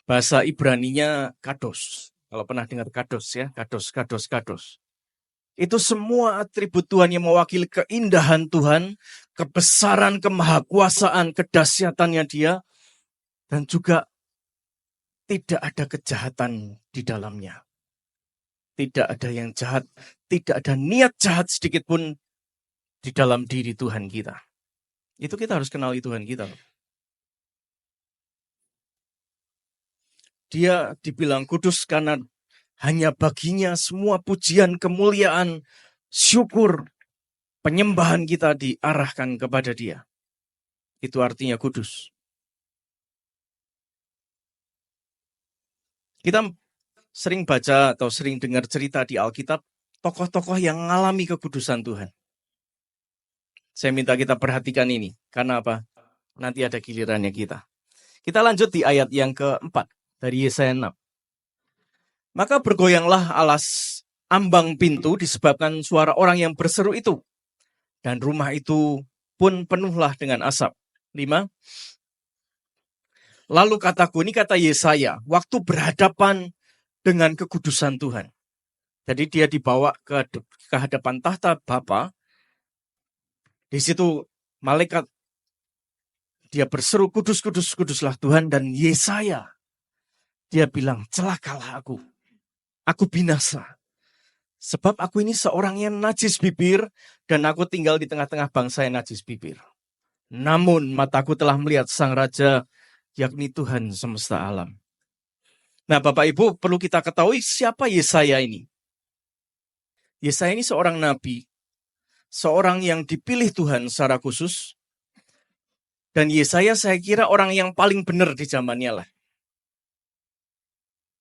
[SPEAKER 4] Bahasa Ibraninya kados. Kalau pernah dengar kados ya, kados, kados, kados. Itu semua atribut Tuhan yang mewakili keindahan Tuhan, kebesaran, kemahakuasaan, kedahsyatannya Dia, dan juga tidak ada kejahatan di dalamnya. Tidak ada yang jahat, tidak ada niat jahat sedikit pun di dalam diri Tuhan kita. Itu kita harus kenali Tuhan kita. Dia dibilang kudus karena hanya baginya semua pujian, kemuliaan, syukur, penyembahan kita diarahkan kepada Dia. Itu artinya kudus. Kita sering baca atau sering dengar cerita di Alkitab tokoh-tokoh yang mengalami kekudusan Tuhan. Saya minta kita perhatikan ini. Karena apa? Nanti ada gilirannya kita. Kita lanjut di ayat yang keempat dari Yesaya 6. Maka bergoyanglah alas ambang pintu disebabkan suara orang yang berseru itu. Dan rumah itu pun penuhlah dengan asap. 5. Lalu kataku, ini kata Yesaya, waktu berhadapan dengan kekudusan Tuhan. Jadi dia dibawa ke hadapan tahta Bapa. Di situ malaikat dia berseru, kudus, kudus, kuduslah Tuhan. Dan Yesaya, dia bilang, celakalah aku binasa. Sebab aku ini seorang yang najis bibir, dan aku tinggal di tengah-tengah bangsa yang najis bibir. Namun mataku telah melihat Sang Raja, yakni Tuhan semesta alam. Nah, Bapak Ibu, perlu kita ketahui siapa Yesaya ini. Yesaya ini seorang nabi, seorang yang dipilih Tuhan secara khusus. Dan Yesaya saya kira orang yang paling benar di zamannya lah.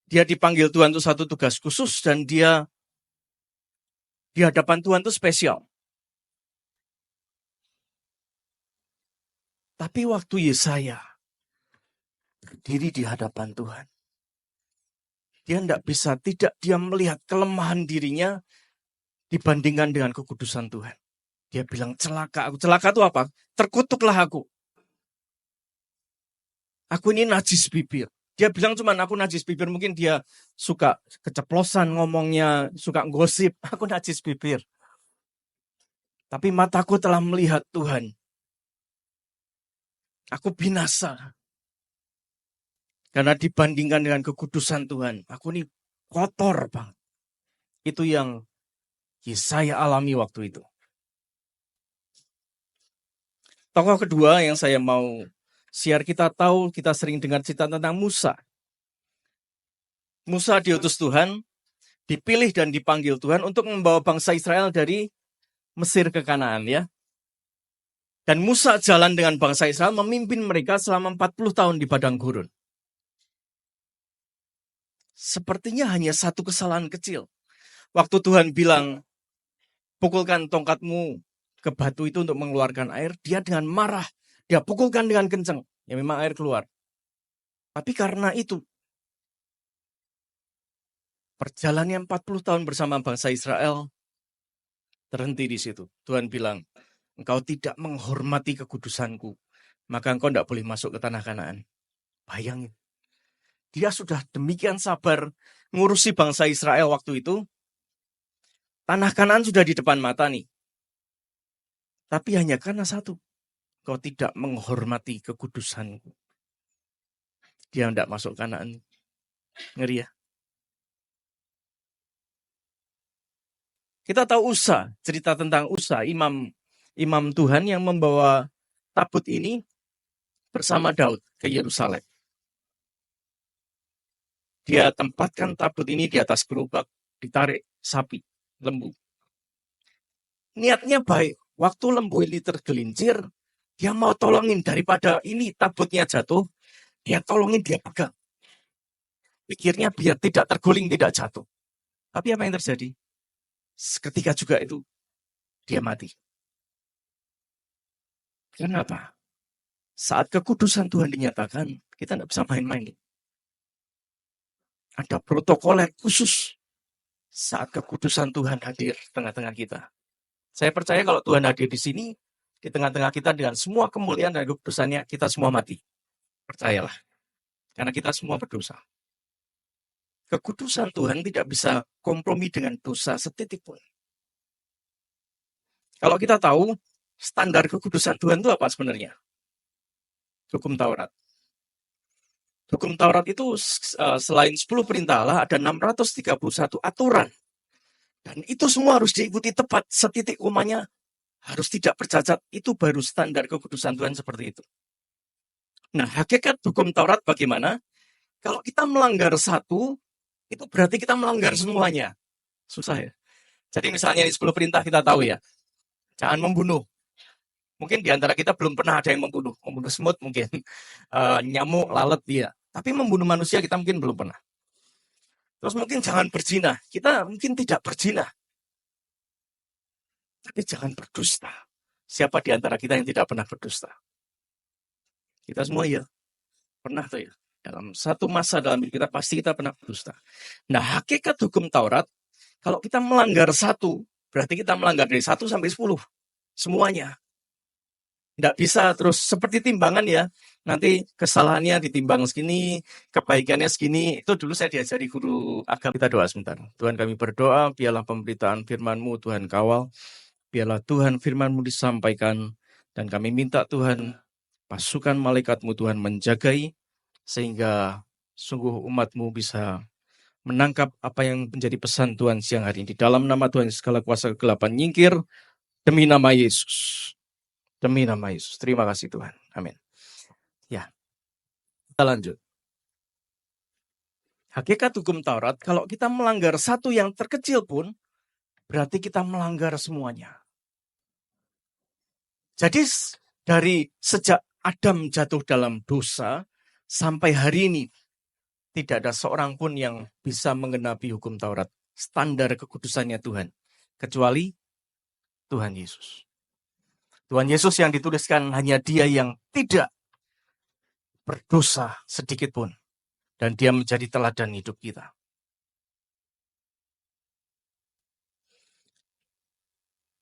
[SPEAKER 4] Dia dipanggil Tuhan untuk satu tugas khusus dan dia di hadapan Tuhan itu spesial. Tapi waktu Yesaya berdiri di hadapan Tuhan, dia tidak dia melihat kelemahan dirinya dibandingkan dengan kekudusan Tuhan. Dia bilang, celaka aku. Celaka itu apa? Terkutuklah aku. Aku ini najis bibir. Dia bilang cuman aku najis bibir. Mungkin dia suka keceplosan ngomongnya, suka gosip. Aku najis bibir. Tapi mataku telah melihat Tuhan. Aku binasa. Karena dibandingkan dengan kekudusan Tuhan, aku ini kotor banget. Itu yang Yesaya alami waktu itu. Tokoh kedua yang saya mau share, kita tahu, kita sering dengar cerita tentang Musa. Musa diutus Tuhan, dipilih dan dipanggil Tuhan untuk membawa bangsa Israel dari Mesir ke Kanaan, ya. Dan Musa jalan dengan bangsa Israel, memimpin mereka selama 40 tahun di padang gurun. Sepertinya hanya satu kesalahan kecil. Waktu Tuhan bilang, pukulkan tongkatmu ke batu itu untuk mengeluarkan air, dia dengan marah, dia pukulkan dengan kencang. Ya memang air keluar. Tapi karena itu, perjalanannya 40 tahun bersama bangsa Israel terhenti di situ. Tuhan bilang, engkau tidak menghormati kekudusanku, maka engkau tidak boleh masuk ke tanah Kanaan. Bayangin. Dia sudah demikian sabar ngurusi bangsa Israel waktu itu. Tanah Kanaan sudah di depan mata nih. Tapi hanya karena satu. Kau tidak menghormati kekudusanku. Dia tidak masuk Kanaan. Ngeri ya. Kita tahu Usa, cerita tentang Usa, imam Tuhan yang membawa tabut ini bersama Daud ke Yerusalem. Dia tempatkan tabut ini di atas gerobak, ditarik sapi, lembu. Niatnya baik. Waktu lembu ini tergelincir, dia mau tolongin daripada ini tabutnya jatuh, dia tolongin, dia pegang. Pikirnya biar tidak terguling, tidak jatuh. Tapi apa yang terjadi? Seketika juga itu, dia mati. Kenapa? Saat kekudusan Tuhan dinyatakan, kita tidak bisa main-main. Ada protokol yang khusus saat kekudusan Tuhan hadir tengah-tengah kita. Saya percaya kalau Tuhan hadir di sini, di tengah-tengah kita dengan semua kemuliaan dan kekudusannya, kita semua mati. Percayalah. Karena kita semua berdosa. Kekudusan Tuhan tidak bisa kompromi dengan dosa setitik pun. Kalau kita tahu, standar kekudusan Tuhan itu apa sebenarnya? Hukum Taurat. Hukum Taurat itu selain 10 perintah Allah, ada 631 aturan. Dan itu semua harus diikuti tepat, setitik komanya harus tidak bercacat. Itu baru standar kekudusan Tuhan seperti itu. Nah, hakikat hukum Taurat bagaimana? Kalau kita melanggar satu, itu berarti kita melanggar semuanya. Susah ya. Jadi misalnya di 10 perintah kita tahu ya, jangan membunuh. Mungkin di antara kita belum pernah ada yang membunuh. Membunuh semut mungkin, nyamuk, lalat dia. Tapi membunuh manusia kita mungkin belum pernah. Terus mungkin jangan berzina. Kita mungkin tidak berzina. Tapi jangan berdusta. Siapa di antara kita yang tidak pernah berdusta? Kita semua ya, pernah tuh ya. Dalam satu masa dalam hidup kita pasti kita pernah berdusta. Nah, hakikat hukum Taurat, kalau kita melanggar satu, berarti kita melanggar dari 1 sampai 10. Semuanya. Tidak bisa terus seperti timbangan ya. Nanti kesalahannya ditimbang segini, kebaikannya segini. Itu dulu saya diajari guru agama. Kita doa sebentar. Tuhan, kami berdoa, biarlah pemberitaan firman-Mu Tuhan kawal. Biarlah Tuhan firman-Mu disampaikan. Dan kami minta Tuhan, pasukan malaikat-Mu Tuhan menjagai, sehingga sungguh umat-Mu bisa menangkap apa yang menjadi pesan Tuhan siang hari ini. Dalam nama Tuhan, segala kuasa kegelapan nyingkir, demi nama Yesus. Demi nama Yesus. Terima kasih Tuhan. Amin. Ya, kita lanjut. Hakikat hukum Taurat, kalau kita melanggar satu yang terkecil pun, berarti kita melanggar semuanya. Jadi dari sejak Adam jatuh dalam dosa, sampai hari ini, tidak ada seorang pun yang bisa menggenapi hukum Taurat. Standar kekudusannya Tuhan. Kecuali Tuhan Yesus. Tuhan Yesus yang dituliskan hanya Dia yang tidak berdosa sedikit pun. Dan Dia menjadi teladan hidup kita.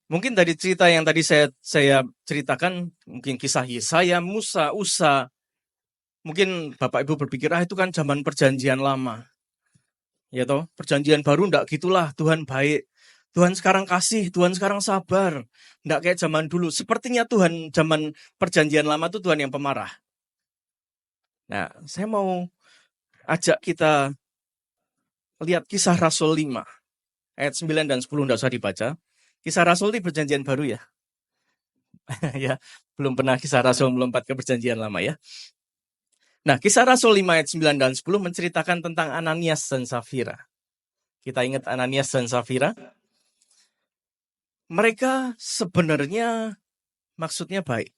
[SPEAKER 4] Mungkin dari cerita yang tadi saya ceritakan, mungkin kisah Yesaya, Musa, Usa. Mungkin Bapak Ibu berpikir, itu kan zaman perjanjian lama. Ya toh, perjanjian baru enggak gitulah, Tuhan baik. Tuhan sekarang kasih, Tuhan sekarang sabar. Enggak kayak zaman dulu. Sepertinya Tuhan zaman perjanjian lama itu Tuhan yang pemarah. Nah, saya mau ajak kita lihat kisah Rasul 5. Ayat 9 dan 10 enggak usah dibaca. Kisah Rasul di perjanjian baru ya. Ya, belum pernah kisah Rasul melompat ke perjanjian lama ya. Nah, kisah Rasul 5 ayat 9 dan 10 menceritakan tentang Ananias dan Safira. Kita ingat Ananias dan Safira? Mereka sebenarnya maksudnya baik.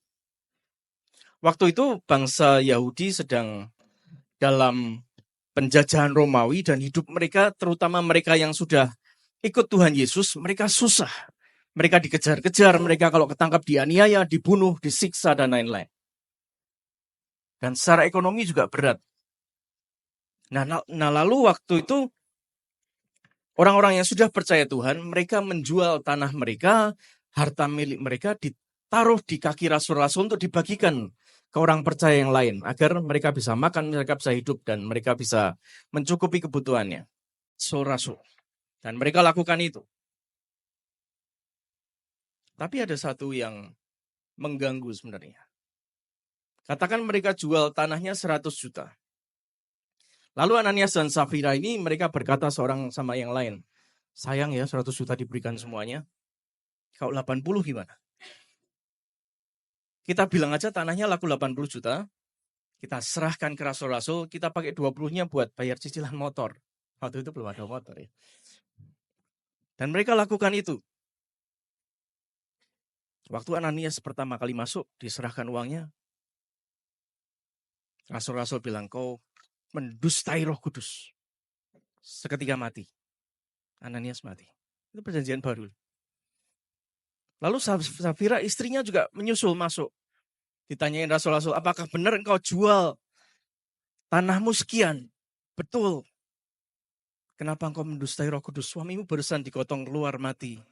[SPEAKER 4] Waktu itu bangsa Yahudi sedang dalam penjajahan Romawi dan hidup mereka, terutama mereka yang sudah ikut Tuhan Yesus, mereka susah. Mereka dikejar-kejar, mereka kalau ketangkap dianiaya, dibunuh, disiksa, dan lain-lain. Dan secara ekonomi juga berat. Nah lalu waktu itu, orang-orang yang sudah percaya Tuhan, mereka menjual tanah mereka, harta milik mereka ditaruh di kaki rasul-rasul untuk dibagikan ke orang percaya yang lain. Agar mereka bisa makan, mereka bisa hidup, dan mereka bisa mencukupi kebutuhannya. Rasul. Dan mereka lakukan itu. Tapi ada satu yang mengganggu sebenarnya. Katakan mereka jual tanahnya 100 juta. Lalu Ananias dan Safira ini mereka berkata seorang sama yang lain, sayang ya 100 juta diberikan semuanya. Kalau 80 gimana? Kita bilang aja tanahnya laku 80 juta. Kita serahkan ke rasul-rasul, kita pakai 20-nya buat bayar cicilan motor. Waktu itu belum ada motor ya. Dan mereka lakukan itu. Waktu Ananias pertama kali masuk, diserahkan uangnya. Rasul-rasul bilang, kau mendustai Roh Kudus. Seketika mati. Ananias mati. Itu perjanjian baru. Lalu Safira istrinya juga menyusul masuk. Ditanyain rasul-rasul, apakah benar engkau jual tanahmu sekian? Betul. Kenapa engkau mendustai Roh Kudus? Suamimu barusan digotong keluar mati.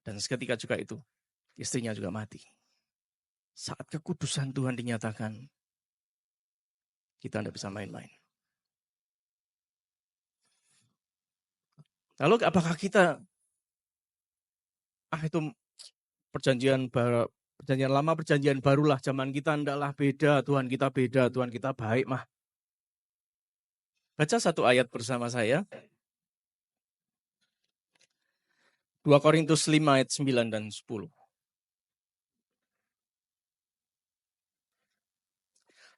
[SPEAKER 4] Dan seketika juga itu, istrinya juga mati. Saat kekudusan Tuhan dinyatakan, kita tidak bisa main-main. Lalu apakah kita, itu perjanjian lama, perjanjian barulah, zaman kita tidaklah beda, Tuhan kita beda, Tuhan kita baik mah. Baca satu ayat bersama saya. 2 Korintus 5 ayat 9 dan 10.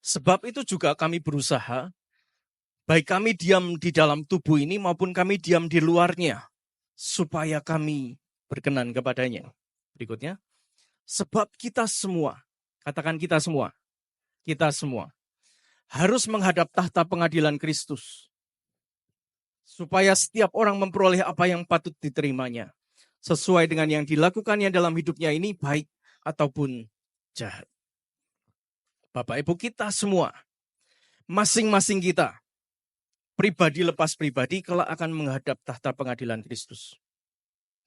[SPEAKER 4] Sebab itu juga kami berusaha, baik kami diam di dalam tubuh ini maupun kami diam di luarnya, supaya kami berkenan kepadanya. Berikutnya, sebab kita semua, katakan kita semua, harus menghadap tahta pengadilan Kristus, supaya setiap orang memperoleh apa yang patut diterimanya, sesuai dengan yang dilakukannya dalam hidupnya ini baik ataupun jahat. Bapak Ibu, kita semua, masing-masing kita, pribadi lepas pribadi, kelak akan menghadap tahta pengadilan Kristus.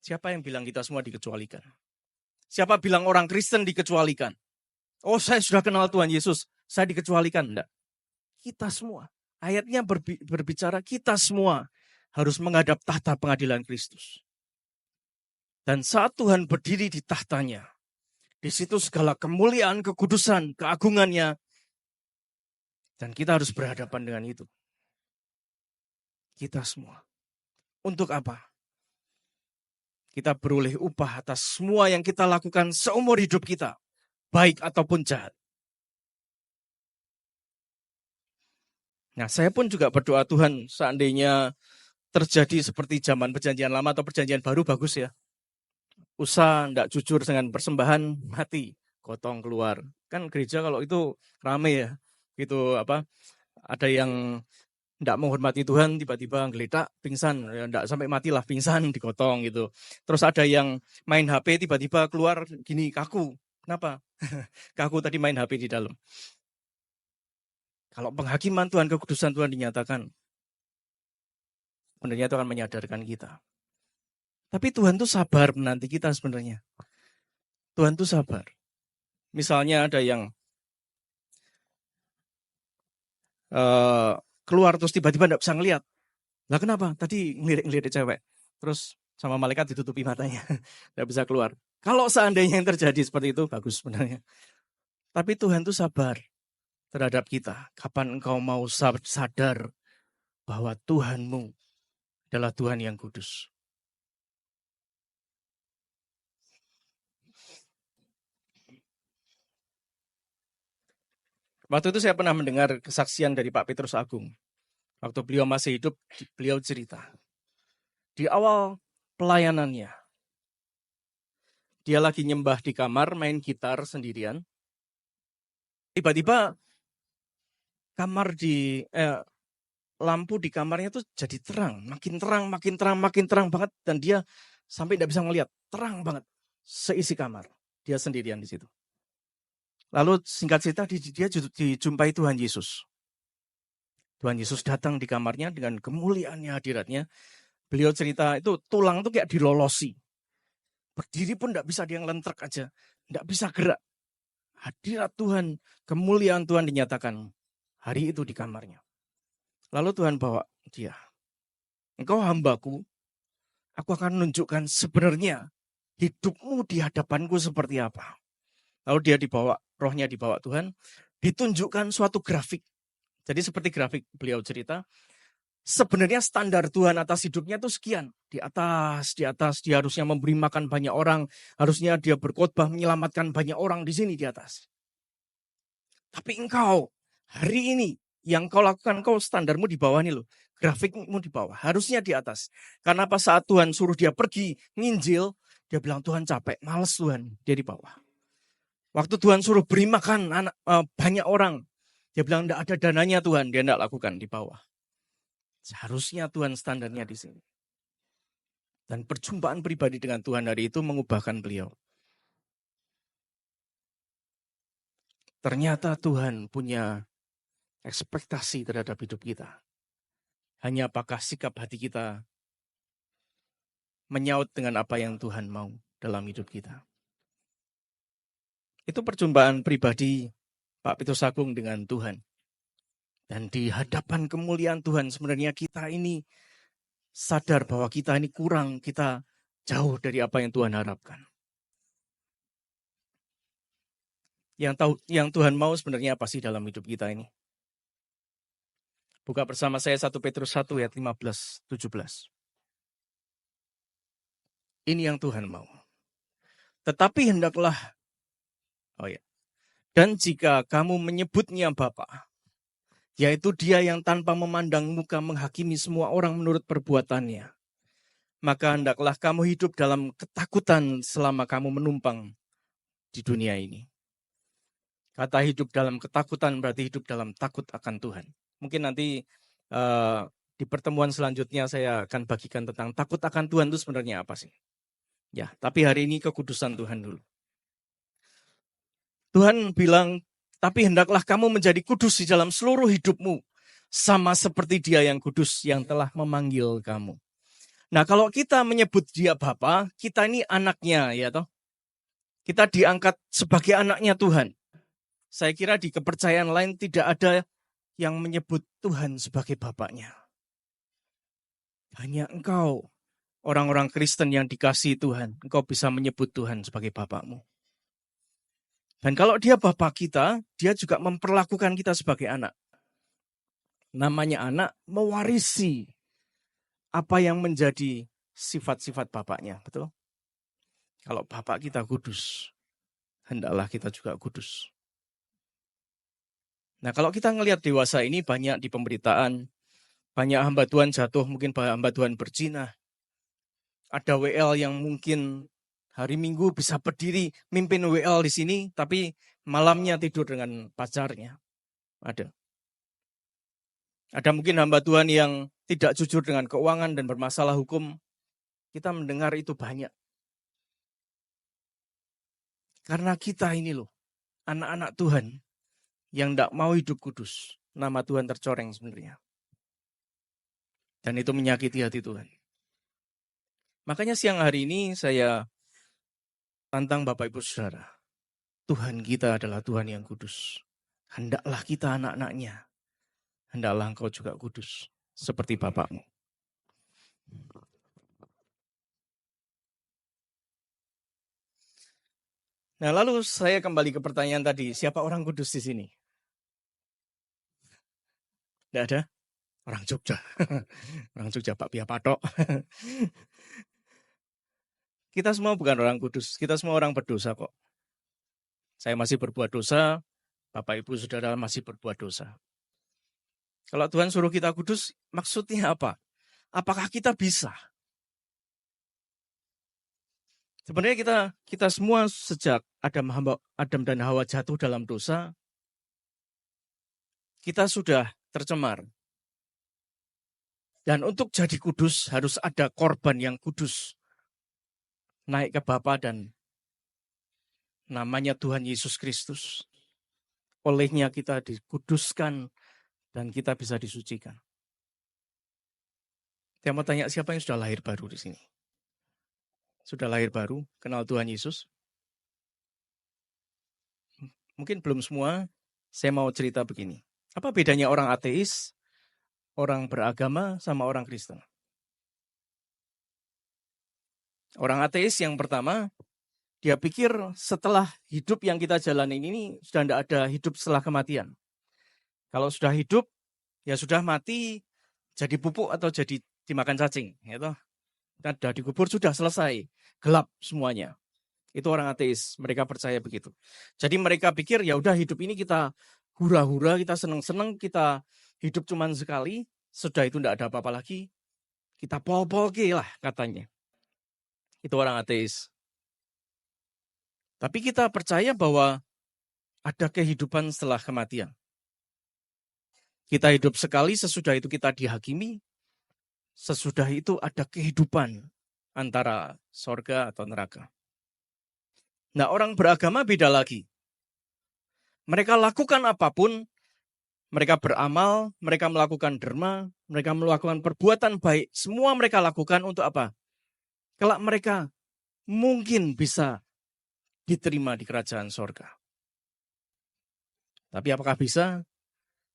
[SPEAKER 4] Siapa yang bilang kita semua dikecualikan? Siapa bilang orang Kristen dikecualikan? Oh, saya sudah kenal Tuhan Yesus, saya dikecualikan. Enggak. Kita semua. Ayatnya berbicara kita semua harus menghadap tahta pengadilan Kristus. Dan saat Tuhan berdiri di tahtanya, di situ segala kemuliaan, kekudusan, keagungannya, dan kita harus berhadapan dengan itu. Kita semua. Untuk apa? Kita beroleh upah atas semua yang kita lakukan seumur hidup kita, baik ataupun jahat. Nah, saya pun juga berdoa, Tuhan, seandainya terjadi seperti zaman perjanjian lama atau perjanjian baru, bagus ya. Usaha tidak jujur dengan persembahan, mati, gotong keluar. Kan gereja kalau itu rame ya, gitu apa? Ada yang tidak menghormati Tuhan, tiba-tiba geledak, pingsan, ya, tidak sampai matilah, pingsan, digotong gitu. Terus ada yang main HP, tiba-tiba keluar gini, kaku. Kenapa? Kaku tadi main HP di dalam. Kalau penghakiman Tuhan, kekudusan Tuhan dinyatakan, sebenarnya itu akan menyadarkan kita. Tapi Tuhan tuh sabar menanti kita sebenarnya. Tuhan tuh sabar. Misalnya ada yang keluar terus tiba-tiba tidak bisa ngelihat. Lah kenapa? Tadi ngelirik cewek. Terus sama malaikat ditutupi matanya. Tidak bisa keluar. Kalau seandainya yang terjadi seperti itu, bagus sebenarnya. Tapi Tuhan tuh sabar terhadap kita. Kapan engkau mau sadar bahwa Tuhanmu adalah Tuhan yang kudus. Waktu itu saya pernah mendengar kesaksian dari Pak Petrus Agung. Waktu beliau masih hidup, beliau cerita. Di awal pelayanannya, dia lagi nyembah di kamar, main gitar sendirian. Tiba-tiba lampu di kamarnya tuh jadi terang, makin terang banget. Dan dia sampai tidak bisa ngelihat, terang banget, seisi kamar. Dia sendirian di situ. Lalu singkat cerita dia dijumpai Tuhan Yesus. Tuhan Yesus datang di kamarnya dengan kemuliaannya, hadiratnya. Beliau cerita itu tulang tuh kayak dilolosi. Berdiri pun tidak bisa, dia ngelentrek aja. Tidak bisa gerak. Hadirat Tuhan, kemuliaan Tuhan dinyatakan hari itu di kamarnya. Lalu Tuhan bawa dia. Engkau hambaku, aku akan menunjukkan sebenarnya hidupmu di hadapanku seperti apa. Lalu dia rohnya dibawa Tuhan, ditunjukkan suatu grafik. Jadi seperti grafik beliau cerita, sebenarnya standar Tuhan atas hidupnya itu sekian. Di atas, dia harusnya memberi makan banyak orang, harusnya dia berkhotbah menyelamatkan banyak orang di sini di atas. Tapi engkau, hari ini, yang kau lakukan, kau standarmu di bawah ini loh. Grafikmu di bawah, harusnya di atas. Karena pas saat Tuhan suruh dia pergi, nginjil, dia bilang Tuhan capek, males Tuhan, dia di bawah. Waktu Tuhan suruh beri makan banyak orang, dia bilang tidak ada dananya Tuhan, dia tidak lakukan di bawah. Seharusnya Tuhan standarnya di sini. Dan perjumpaan pribadi dengan Tuhan hari itu mengubahkan beliau. Ternyata Tuhan punya ekspektasi terhadap hidup kita. Hanya apakah sikap hati kita menyaut dengan apa yang Tuhan mau dalam hidup kita. Itu perjumpaan pribadi Pak Petrus Agung dengan Tuhan. Dan di hadapan kemuliaan Tuhan sebenarnya kita ini sadar bahwa kita ini kurang, kita jauh dari apa yang Tuhan harapkan. Yang Tuhan mau sebenarnya apa sih dalam hidup kita ini? Buka bersama saya 1 Petrus 1 ayat 15-17. Ini yang Tuhan mau. Tetapi hendaklah, dan jika kamu menyebutnya Bapa, yaitu Dia yang tanpa memandang muka menghakimi semua orang menurut perbuatannya, maka hendaklah kamu hidup dalam ketakutan selama kamu menumpang di dunia ini. Kata hidup dalam ketakutan berarti hidup dalam takut akan Tuhan. Mungkin nanti di pertemuan selanjutnya saya akan bagikan tentang takut akan Tuhan itu sebenarnya apa sih. Ya, tapi hari ini kekudusan Tuhan dulu. Tuhan bilang, tapi hendaklah kamu menjadi kudus di dalam seluruh hidupmu. Sama seperti Dia yang kudus yang telah memanggil kamu. Nah, kalau kita menyebut Dia Bapa, kita ini anaknya, ya toh. Kita diangkat sebagai anaknya Tuhan. Saya kira di kepercayaan lain tidak ada yang menyebut Tuhan sebagai Bapaknya. Hanya engkau, orang-orang Kristen yang dikasihi Tuhan, engkau bisa menyebut Tuhan sebagai Bapakmu. Dan kalau Dia Bapa kita, Dia juga memperlakukan kita sebagai anak. Namanya anak mewarisi apa yang menjadi sifat-sifat Bapaknya, betul? Kalau Bapak kita kudus, hendaklah kita juga kudus. Nah, kalau kita ngelihat dewasa ini banyak di pemberitaan, banyak hamba Tuhan jatuh, mungkin hamba Tuhan berzina. Ada WL yang mungkin hari Minggu bisa berdiri mimpin WL di sini, tapi malamnya tidur dengan pacarnya. Ada. Ada mungkin hamba Tuhan yang tidak jujur dengan keuangan dan bermasalah hukum. Kita mendengar itu banyak. Karena kita ini loh, anak-anak Tuhan yang tidak mau hidup kudus. Nama Tuhan tercoreng sebenarnya. Dan itu menyakiti hati Tuhan. Makanya siang hari ini saya tantang Bapak Ibu Saudara. Tuhan kita adalah Tuhan yang kudus. Hendaklah kita anak-anaknya. Hendaklah engkau juga kudus. Seperti Bapakmu. Nah, lalu saya kembali ke pertanyaan tadi. Siapa orang kudus di sini? Tidak ada? Orang Jogja. Orang Jogja, Pak Pia Patok. Kita semua bukan orang kudus. Kita semua orang berdosa kok. Saya masih berbuat dosa. Bapak Ibu Saudara masih berbuat dosa. Kalau Tuhan suruh kita kudus, maksudnya apa? Apakah kita bisa? Sebenarnya kita semua sejak Adam dan Hawa jatuh dalam dosa, kita sudah tercemar. Dan untuk jadi kudus harus ada korban yang kudus. Naik ke Bapa dan namanya Tuhan Yesus Kristus. Olehnya kita dikuduskan dan kita bisa disucikan. Saya mau tanya siapa yang sudah lahir baru di sini? Sudah lahir baru, kenal Tuhan Yesus? Mungkin belum semua, saya mau cerita begini. Apa bedanya orang ateis, orang beragama, sama orang Kristen? Orang ateis yang pertama, dia pikir setelah hidup yang kita jalani ini sudah tidak ada hidup setelah kematian. Kalau sudah hidup, ya sudah mati, jadi pupuk atau jadi dimakan cacing. Gitu. Dan sudah dikubur, sudah selesai. Gelap semuanya. Itu orang ateis, mereka percaya begitu. Jadi mereka pikir ya udah hidup ini kita hura-hura, kita seneng-seneng, kita hidup cuma sekali, sudah itu tidak ada apa-apa lagi. Kita pol-polke lah katanya. Itu orang ateis. Tapi kita percaya bahwa ada kehidupan setelah kematian. Kita hidup sekali, sesudah itu kita dihakimi. Sesudah itu ada kehidupan antara sorga atau neraka. Nah, orang beragama beda lagi. Mereka lakukan apapun, mereka beramal, mereka melakukan derma, mereka melakukan perbuatan baik. Semua mereka lakukan untuk apa? Kelak mereka mungkin bisa diterima di kerajaan sorga. Tapi apakah bisa?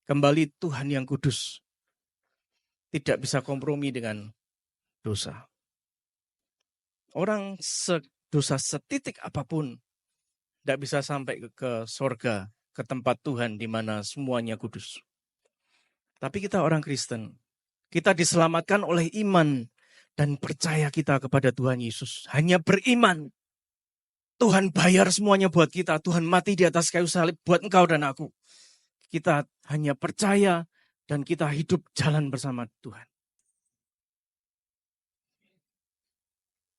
[SPEAKER 4] Kembali Tuhan yang kudus. Tidak bisa kompromi dengan dosa. Orang dosa setitik apapun tidak bisa sampai ke sorga, ke tempat Tuhan di mana semuanya kudus. Tapi kita orang Kristen, kita diselamatkan oleh iman dan percaya kita kepada Tuhan Yesus. Hanya beriman. Tuhan bayar semuanya buat kita. Tuhan mati di atas kayu salib buat engkau dan aku. Kita hanya percaya dan kita hidup jalan bersama Tuhan.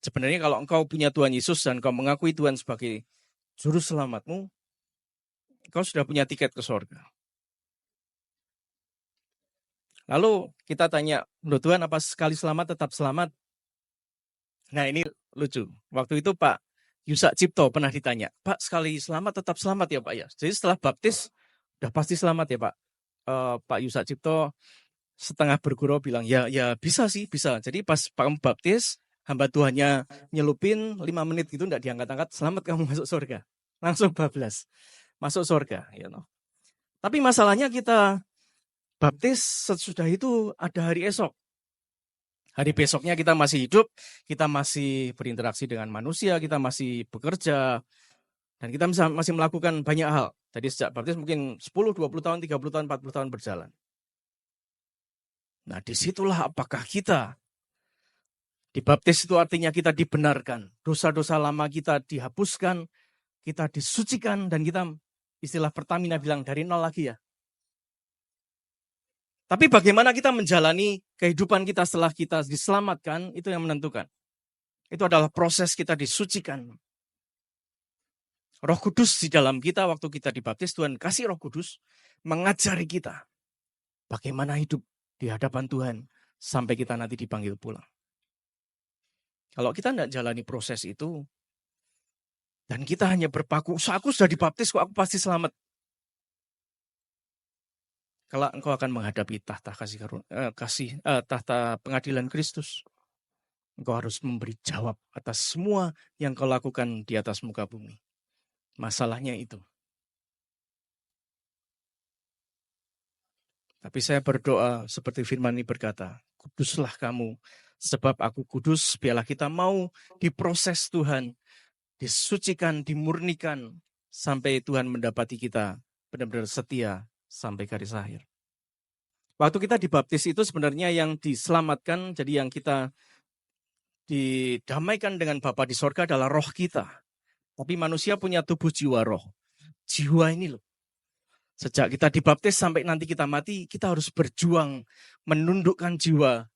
[SPEAKER 4] Sebenarnya kalau engkau punya Tuhan Yesus dan engkau mengakui Tuhan sebagai juru selamatmu, engkau sudah punya tiket ke sorga. Lalu kita tanya, loh Tuhan apa sekali selamat tetap selamat? Nah ini lucu. Waktu itu Pak Yusak Cipto pernah ditanya, Pak sekali selamat tetap selamat ya Pak ya. Jadi setelah baptis udah pasti selamat ya Pak. Pak Yusak Cipto setengah bergurau bilang, ya bisa sih, bisa. Jadi pas Pak baptis, hamba Tuhannya nyelupin 5 menit gitu, enggak diangkat-angkat, selamat kamu masuk surga. Langsung bablas, masuk surga. You know. Tapi masalahnya kita baptis sesudah itu ada hari esok. Hari besoknya kita masih hidup, kita masih berinteraksi dengan manusia, kita masih bekerja, dan kita masih melakukan banyak hal. Jadi sejak baptis mungkin 10, 20 tahun, 30 tahun, 40 tahun berjalan. Nah disitulah apakah kita dibaptis itu artinya kita dibenarkan. Dosa-dosa lama kita dihapuskan, kita disucikan, dan kita istilah Pertamina bilang dari nol lagi ya. Tapi bagaimana kita menjalani kehidupan kita setelah kita diselamatkan, itu yang menentukan. Itu adalah proses kita disucikan. Roh Kudus di dalam kita waktu kita dibaptis, Tuhan kasih Roh Kudus mengajari kita bagaimana hidup di hadapan Tuhan sampai kita nanti dipanggil pulang. Kalau kita tidak jalani proses itu, dan kita hanya berpaku, aku sudah dibaptis kok aku pasti selamat. Kalau engkau akan menghadapi tahta tahta pengadilan Kristus, engkau harus memberi jawab atas semua yang kau lakukan di atas muka bumi. Masalahnya itu. Tapi saya berdoa seperti firman ini berkata, kuduslah kamu, sebab aku kudus. Biarlah kita mau diproses Tuhan, disucikan, dimurnikan, sampai Tuhan mendapati kita benar-benar setia sampai garis akhir. Waktu kita dibaptis itu sebenarnya yang diselamatkan, jadi yang kita didamaikan dengan Bapa di sorga adalah roh kita. Tapi manusia punya tubuh jiwa roh. Jiwa ini loh. Sejak kita dibaptis sampai nanti kita mati, kita harus berjuang menundukkan jiwa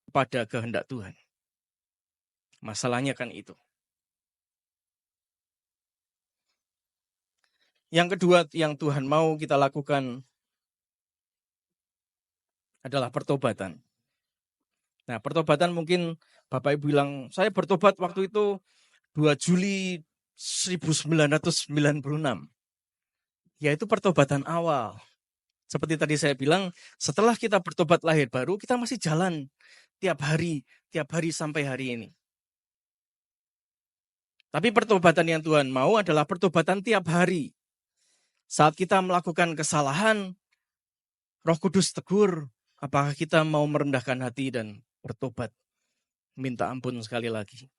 [SPEAKER 4] pada kehendak Tuhan. Masalahnya kan itu. Yang kedua yang Tuhan mau kita lakukan adalah pertobatan. Nah, pertobatan mungkin Bapak Ibu bilang, saya bertobat waktu itu 2 Juli 1996. Yaitu pertobatan awal. Seperti tadi saya bilang, setelah kita bertobat lahir baru, kita masih jalan tiap hari sampai hari ini. Tapi pertobatan yang Tuhan mau adalah pertobatan tiap hari. Saat kita melakukan kesalahan, Roh Kudus tegur, apakah kita mau merendahkan hati dan bertobat, minta ampun sekali lagi.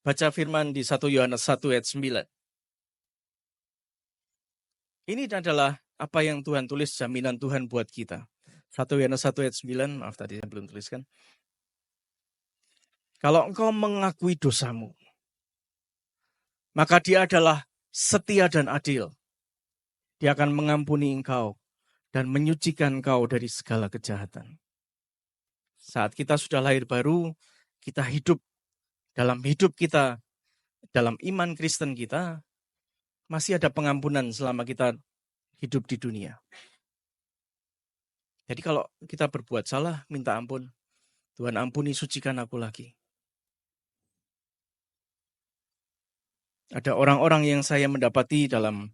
[SPEAKER 4] Baca firman di 1 Yohanes 1 ayat 9. Ini adalah apa yang Tuhan tulis, jaminan Tuhan buat kita. 1 Yohanes 1 ayat 9, maaf tadi saya belum tuliskan. Kalau engkau mengakui dosamu, maka Dia adalah setia dan adil. Dia akan mengampuni engkau dan menyucikan engkau dari segala kejahatan. Saat kita sudah lahir baru, kita hidup kita, dalam iman Kristen kita, masih ada pengampunan selama kita hidup di dunia. Jadi kalau kita berbuat salah, minta ampun. Tuhan ampuni, sucikan aku lagi. Ada orang-orang yang saya mendapati dalam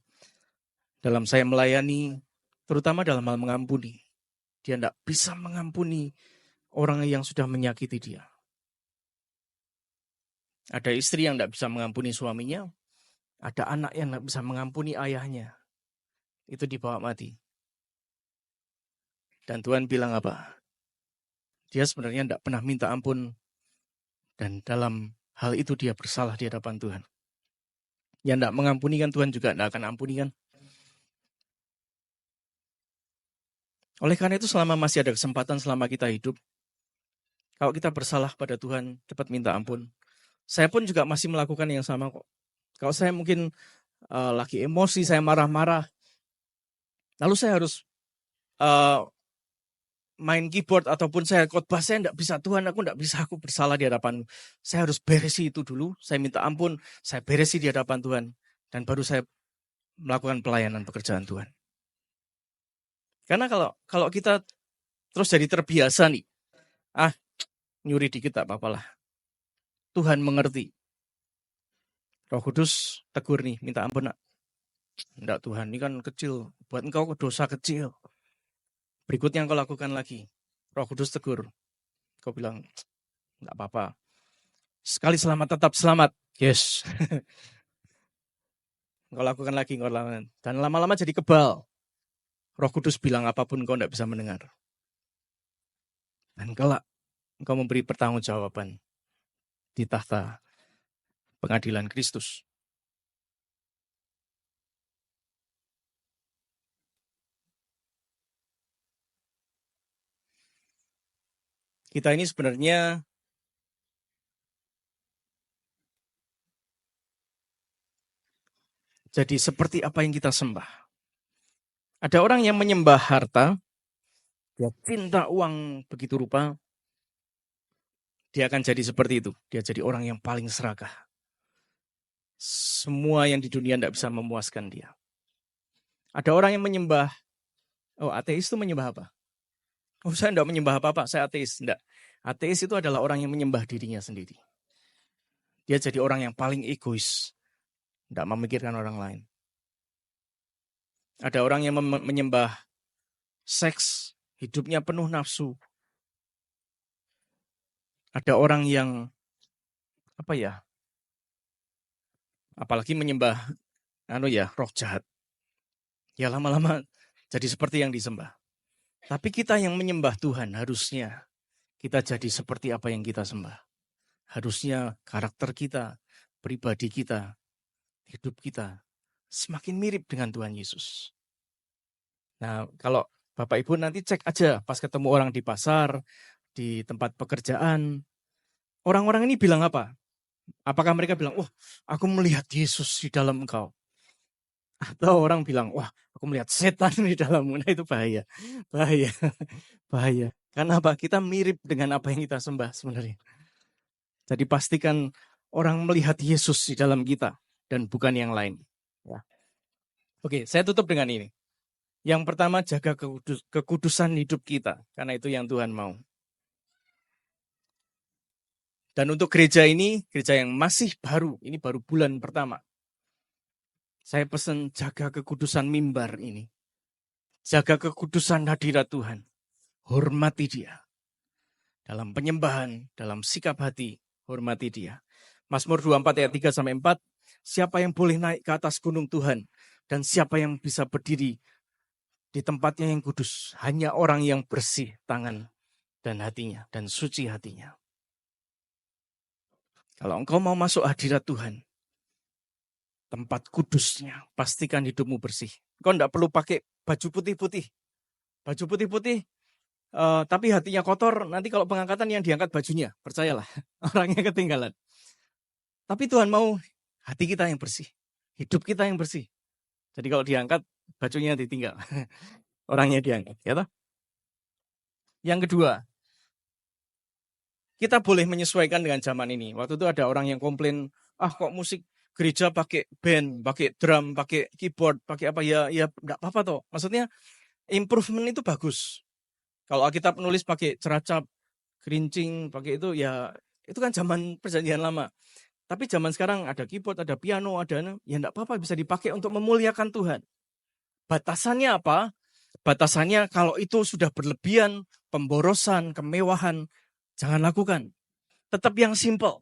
[SPEAKER 4] saya melayani, terutama dalam hal mengampuni. Dia tidak bisa mengampuni orang yang sudah menyakiti dia. Ada istri yang tidak bisa mengampuni suaminya. Ada anak yang tidak bisa mengampuni ayahnya. Itu dibawa mati. Dan Tuhan bilang apa? Dia sebenarnya tidak pernah minta ampun. Dan dalam hal itu dia bersalah di hadapan Tuhan. Yang tidak mengampuni kan Tuhan juga tidak akan ampuni kan. Oleh karena itu selama masih ada kesempatan, selama kita hidup, kalau kita bersalah pada Tuhan, cepat minta ampun. Saya pun juga masih melakukan yang sama kok. Kalau saya mungkin lagi emosi, saya marah-marah, lalu saya harus main keyboard ataupun saya khotbah, saya tidak bisa, Tuhan aku tidak bisa, aku bersalah di hadapan-Mu. Saya harus beresi itu dulu, saya minta ampun, saya beresi di hadapan Tuhan, dan baru saya melakukan pelayanan pekerjaan Tuhan. Karena kalau kita terus jadi terbiasa nih, nyuri dikit tak apa-apalah. Tuhan mengerti. Roh Kudus tegur nih, minta ampun nak. Enggak Tuhan, ini kan kecil. Buat engkau dosa kecil. Berikutnya engkau lakukan lagi. Roh Kudus tegur. Kau bilang, enggak apa-apa. Sekali selamat tetap selamat. Yes. Engkau lakukan lagi, engkau lakukan. Dan lama-lama jadi kebal. Roh Kudus bilang apapun engkau enggak bisa mendengar. Dan kelak engkau memberi pertanggungjawaban di tahta pengadilan Kristus. Kita ini sebenarnya jadi seperti apa yang kita sembah. Ada orang yang menyembah harta, dia cinta uang begitu rupa, dia akan jadi seperti itu. Dia jadi orang yang paling serakah. Semua yang di dunia tidak bisa memuaskan dia. Ada orang yang menyembah, ateis itu menyembah apa? Saya tidak menyembah apa-apa, saya ateis. Tidak. Ateis itu adalah orang yang menyembah dirinya sendiri. Dia jadi orang yang paling egois. Tidak memikirkan orang lain. Ada orang yang menyembah seks, hidupnya penuh nafsu. Ada orang yang, apalagi menyembah, roh jahat. Ya lama-lama jadi seperti yang disembah. Tapi kita yang menyembah Tuhan harusnya kita jadi seperti apa yang kita sembah. Harusnya karakter kita, pribadi kita, hidup kita semakin mirip dengan Tuhan Yesus. Nah, kalau Bapak Ibu nanti cek aja pas ketemu orang di pasar, di tempat pekerjaan, orang-orang ini bilang apa? Apakah mereka bilang, aku melihat Yesus di dalam engkau? Atau orang bilang, aku melihat setan di dalammu. Nah, itu bahaya. Bahaya. Karena apa? Kita mirip dengan apa yang kita sembah sebenarnya. Jadi pastikan orang melihat Yesus di dalam kita dan bukan yang lain. Ya. Oke, saya tutup dengan ini. Yang pertama, jaga kekudusan hidup kita. Karena itu yang Tuhan mau. Dan untuk gereja ini, gereja yang masih baru, ini baru bulan pertama. Saya pesan jaga kekudusan mimbar ini. Jaga kekudusan hadirat Tuhan. Hormati dia. Dalam penyembahan, dalam sikap hati, hormati dia. Mazmur 24 ayat 3-4, siapa yang boleh naik ke atas gunung Tuhan, dan siapa yang bisa berdiri di tempatnya yang kudus, hanya orang yang bersih tangan dan hatinya, dan suci hatinya. Kalau engkau mau masuk hadirat Tuhan, tempat kudusnya, pastikan hidupmu bersih. Engkau tidak perlu pakai baju putih-putih. Baju putih-putih, tapi hatinya kotor, nanti kalau pengangkatan yang diangkat bajunya, percayalah, orangnya ketinggalan. Tapi Tuhan mau hati kita yang bersih, hidup kita yang bersih. Jadi kalau diangkat, bajunya ditinggal. Orangnya diangkat. Ya toh? Yang kedua, kita boleh menyesuaikan dengan zaman ini. Waktu itu ada orang yang komplain, kok musik gereja pakai band, pakai drum, pakai keyboard, pakai apa, ya enggak apa-apa toh. Maksudnya improvement itu bagus. Kalau Alkitab nulis pakai ceracap, gerincing, pakai itu, ya itu kan zaman perjanjian lama. Tapi zaman sekarang ada keyboard, ada piano, ya enggak apa-apa, bisa dipakai untuk memuliakan Tuhan. Batasannya apa? Batasannya kalau itu sudah berlebihan, pemborosan, kemewahan, jangan lakukan. Tetap yang simple.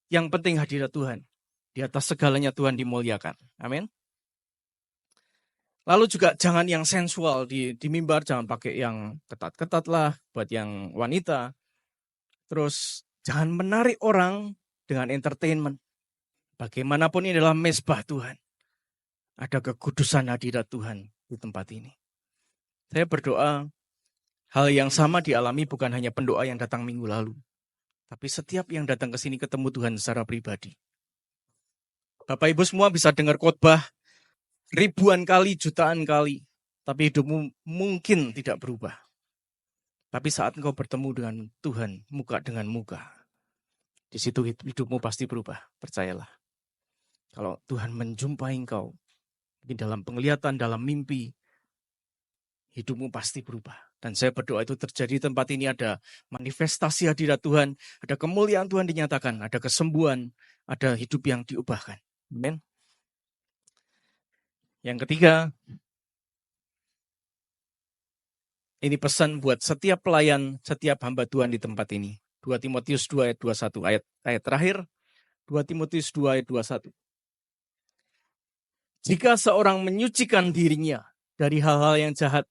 [SPEAKER 4] Yang penting hadirat Tuhan. Di atas segalanya Tuhan dimuliakan. Amin. Lalu juga jangan yang sensual di mimbar, jangan pakai yang ketat-ketat lah buat yang wanita. Terus jangan menarik orang dengan entertainment. Bagaimanapun ini adalah mezbah Tuhan. Ada kekudusan hadirat Tuhan di tempat ini. Saya berdoa hal yang sama dialami bukan hanya pendoa yang datang minggu lalu. Tapi setiap yang datang ke sini ketemu Tuhan secara pribadi. Bapak Ibu semua bisa dengar khotbah ribuan kali, jutaan kali. Tapi hidupmu mungkin tidak berubah. Tapi saat engkau bertemu dengan Tuhan, muka dengan muka. Di situ hidupmu pasti berubah, percayalah. Kalau Tuhan menjumpai engkau, mungkin dalam penglihatan, dalam mimpi, hidupmu pasti berubah. Dan saya berdoa itu terjadi di tempat ini, ada manifestasi hadirat Tuhan, ada kemuliaan Tuhan dinyatakan, ada kesembuhan, ada hidup yang diubahkan. Amin. Yang ketiga, ini pesan buat setiap pelayan, setiap hamba Tuhan di tempat ini. 2 Timotius 2 ayat 21, ayat terakhir, 2 Timotius 2 ayat 21. Jika seorang menyucikan dirinya dari hal-hal yang jahat,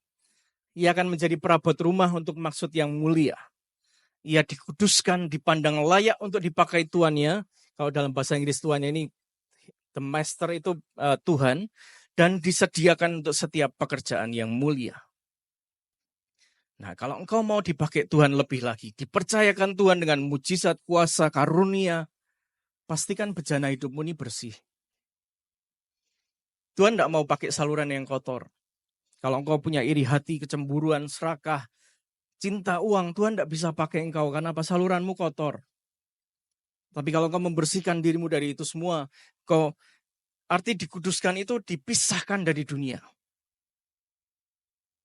[SPEAKER 4] ia akan menjadi perabot rumah untuk maksud yang mulia. Ia dikuduskan, dipandang layak untuk dipakai tuannya. Kalau dalam bahasa Inggris tuannya ini, the master itu Tuhan, dan disediakan untuk setiap pekerjaan yang mulia. Nah, kalau engkau mau dipakai Tuhan lebih lagi, dipercayakan Tuhan dengan mujizat, kuasa, karunia, pastikan bejana hidupmu ini bersih. Tuhan tidak mau pakai saluran yang kotor. Kalau engkau punya iri hati, kecemburuan, serakah, cinta uang, Tuhan tidak bisa pakai engkau karena apa? Saluranmu kotor. Tapi kalau engkau membersihkan dirimu dari itu semua, kau arti dikuduskan itu dipisahkan dari dunia.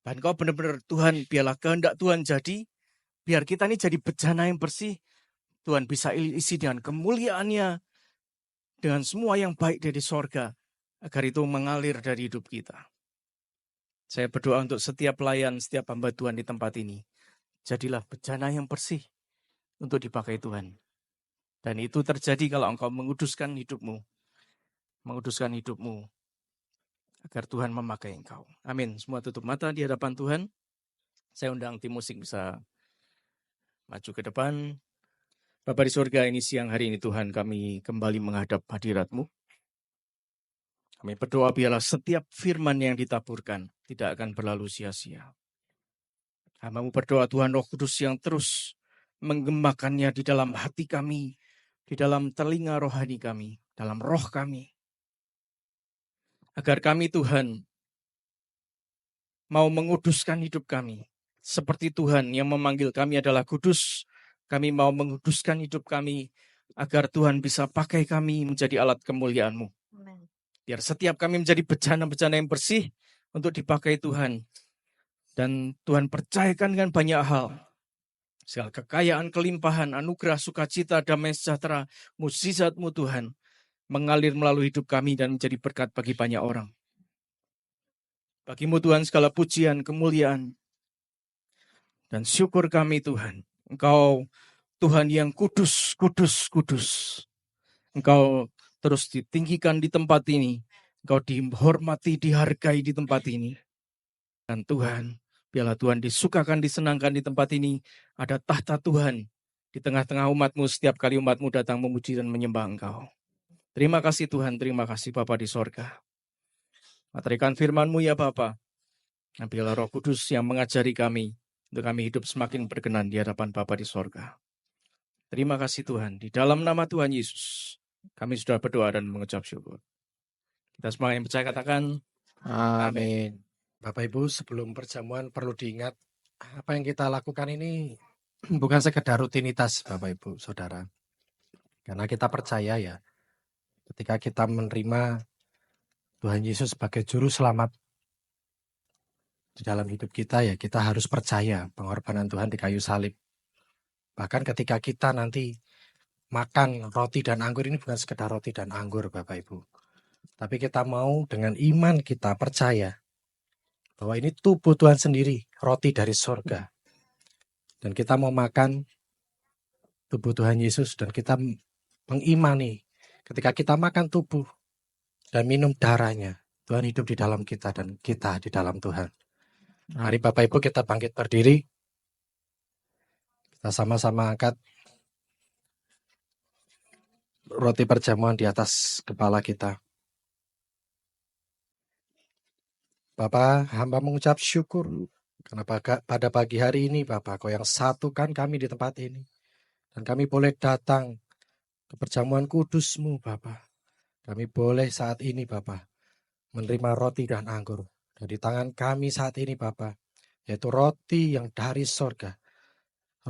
[SPEAKER 4] Dan kau benar-benar Tuhan, biarlah kehendak Tuhan jadi, biar kita ini jadi bejana yang bersih. Tuhan bisa isi dengan kemuliaannya, dengan semua yang baik dari sorga, agar itu mengalir dari hidup kita. Saya berdoa untuk setiap pelayan, setiap hamba Tuhan di tempat ini. Jadilah bejana yang bersih untuk dipakai Tuhan. Dan itu terjadi kalau engkau menguduskan hidupmu. Menguduskan hidupmu. Agar Tuhan memakai engkau. Amin. Semua tutup mata di hadapan Tuhan. Saya undang tim musik bisa maju ke depan. Bapa di surga, ini siang hari ini Tuhan kami kembali menghadap hadirat-Mu. Kami berdoa biarlah setiap firman yang ditaburkan tidak akan berlalu sia-sia. Hamba-Mu berdoa Tuhan Roh Kudus yang terus menggemakannya di dalam hati kami, di dalam telinga rohani kami, dalam roh kami. Agar kami Tuhan mau menguduskan hidup kami. Seperti Tuhan yang memanggil kami adalah kudus, kami mau menguduskan hidup kami agar Tuhan bisa pakai kami menjadi alat kemuliaan-Mu. Biar setiap kami menjadi bejana-bejana yang bersih untuk dipakai Tuhan. Dan Tuhan percayakan dengan banyak hal. Segala kekayaan, kelimpahan, anugerah, sukacita, damai sejahtera, mukjizat-Mu Tuhan mengalir melalui hidup kami dan menjadi berkat bagi banyak orang. Bagi-Mu Tuhan segala pujian, kemuliaan, dan syukur kami Tuhan. Engkau Tuhan yang kudus, kudus, kudus. Engkau terus ditinggikan di tempat ini. Engkau dihormati, dihargai di tempat ini. Dan Tuhan, biarlah Tuhan disukakan, disenangkan di tempat ini. Ada tahta Tuhan di tengah-tengah umat-Mu setiap kali umat-Mu datang memuji dan menyembah Engkau. Terima kasih Tuhan, terima kasih Bapa di sorga. Materikan firman-Mu ya Bapa. Dan biarlah Roh Kudus yang mengajari kami, untuk kami hidup semakin berkenan di hadapan Bapa di sorga. Terima kasih Tuhan, di dalam nama Tuhan Yesus, kami sudah berdoa dan mengucap syukur. Kita semua yang percaya katakan,
[SPEAKER 1] Amin. Bapak Ibu, sebelum perjamuan perlu diingat, apa yang kita lakukan ini bukan sekedar rutinitas Bapak Ibu, Saudara. Karena kita percaya ya, ketika kita menerima Tuhan Yesus sebagai juru selamat di dalam hidup kita, ya kita harus percaya pengorbanan Tuhan di kayu salib. Bahkan ketika kita nanti makan roti dan anggur, ini bukan sekedar roti dan anggur Bapak Ibu. Tapi kita mau dengan iman kita percaya bahwa ini tubuh Tuhan sendiri, roti dari surga. Dan kita mau makan tubuh Tuhan Yesus dan kita mengimani ketika kita makan tubuh dan minum darahnya, Tuhan hidup di dalam kita dan kita di dalam Tuhan. Mari Bapak Ibu kita bangkit berdiri. Kita sama-sama angkat roti perjamuan di atas kepala kita. Bapak, hamba mengucap syukur karena pada pagi hari ini Bapak, Kau yang satukan kami di tempat ini. Dan kami boleh datang ke perjamuan kudus-Mu Bapak. Kami boleh saat ini Bapak menerima roti dan anggur. Dan di tangan kami saat ini Bapak, yaitu roti yang dari sorga.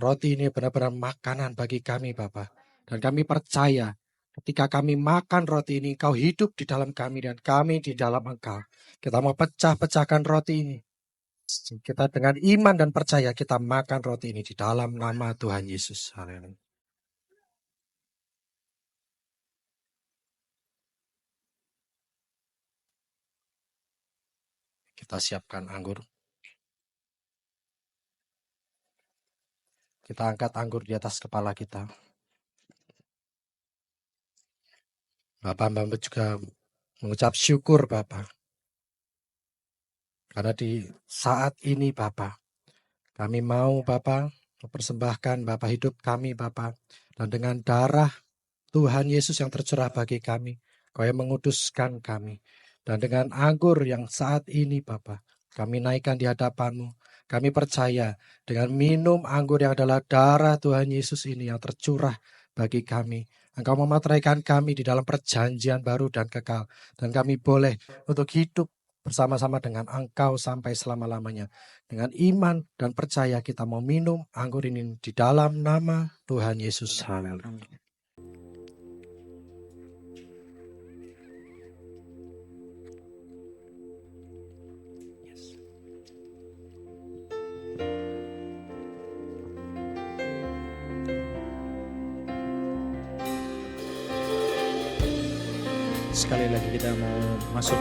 [SPEAKER 1] Roti ini benar-benar makanan bagi kami Bapak. Dan kami percaya ketika kami makan roti ini, Kau hidup di dalam kami dan kami di dalam Engkau. Kita mau pecah-pecahkan roti ini. Kita dengan iman dan percaya kita makan roti ini di dalam nama Tuhan Yesus. Haleluya. Kita siapkan anggur. Kita angkat anggur di atas kepala kita. Bapak juga mengucap syukur Bapak. Karena di saat ini Bapak, kami mau Bapak mempersembahkan Bapak hidup kami Bapak. Dan dengan darah Tuhan Yesus yang tercurah bagi kami, Kau yang menguduskan kami. Dan dengan anggur yang saat ini Bapak, kami naikkan di hadapan-Mu. Kami percaya dengan minum anggur yang adalah darah Tuhan Yesus ini yang tercurah bagi kami. Engkau memateraikan kami di dalam perjanjian baru dan kekal. Dan kami boleh untuk hidup bersama-sama dengan Engkau sampai selama-lamanya. Dengan iman dan percaya kita mau minum anggur ini di dalam nama Tuhan Yesus. Haleluya.
[SPEAKER 2] Sekali lagi kita mau masuk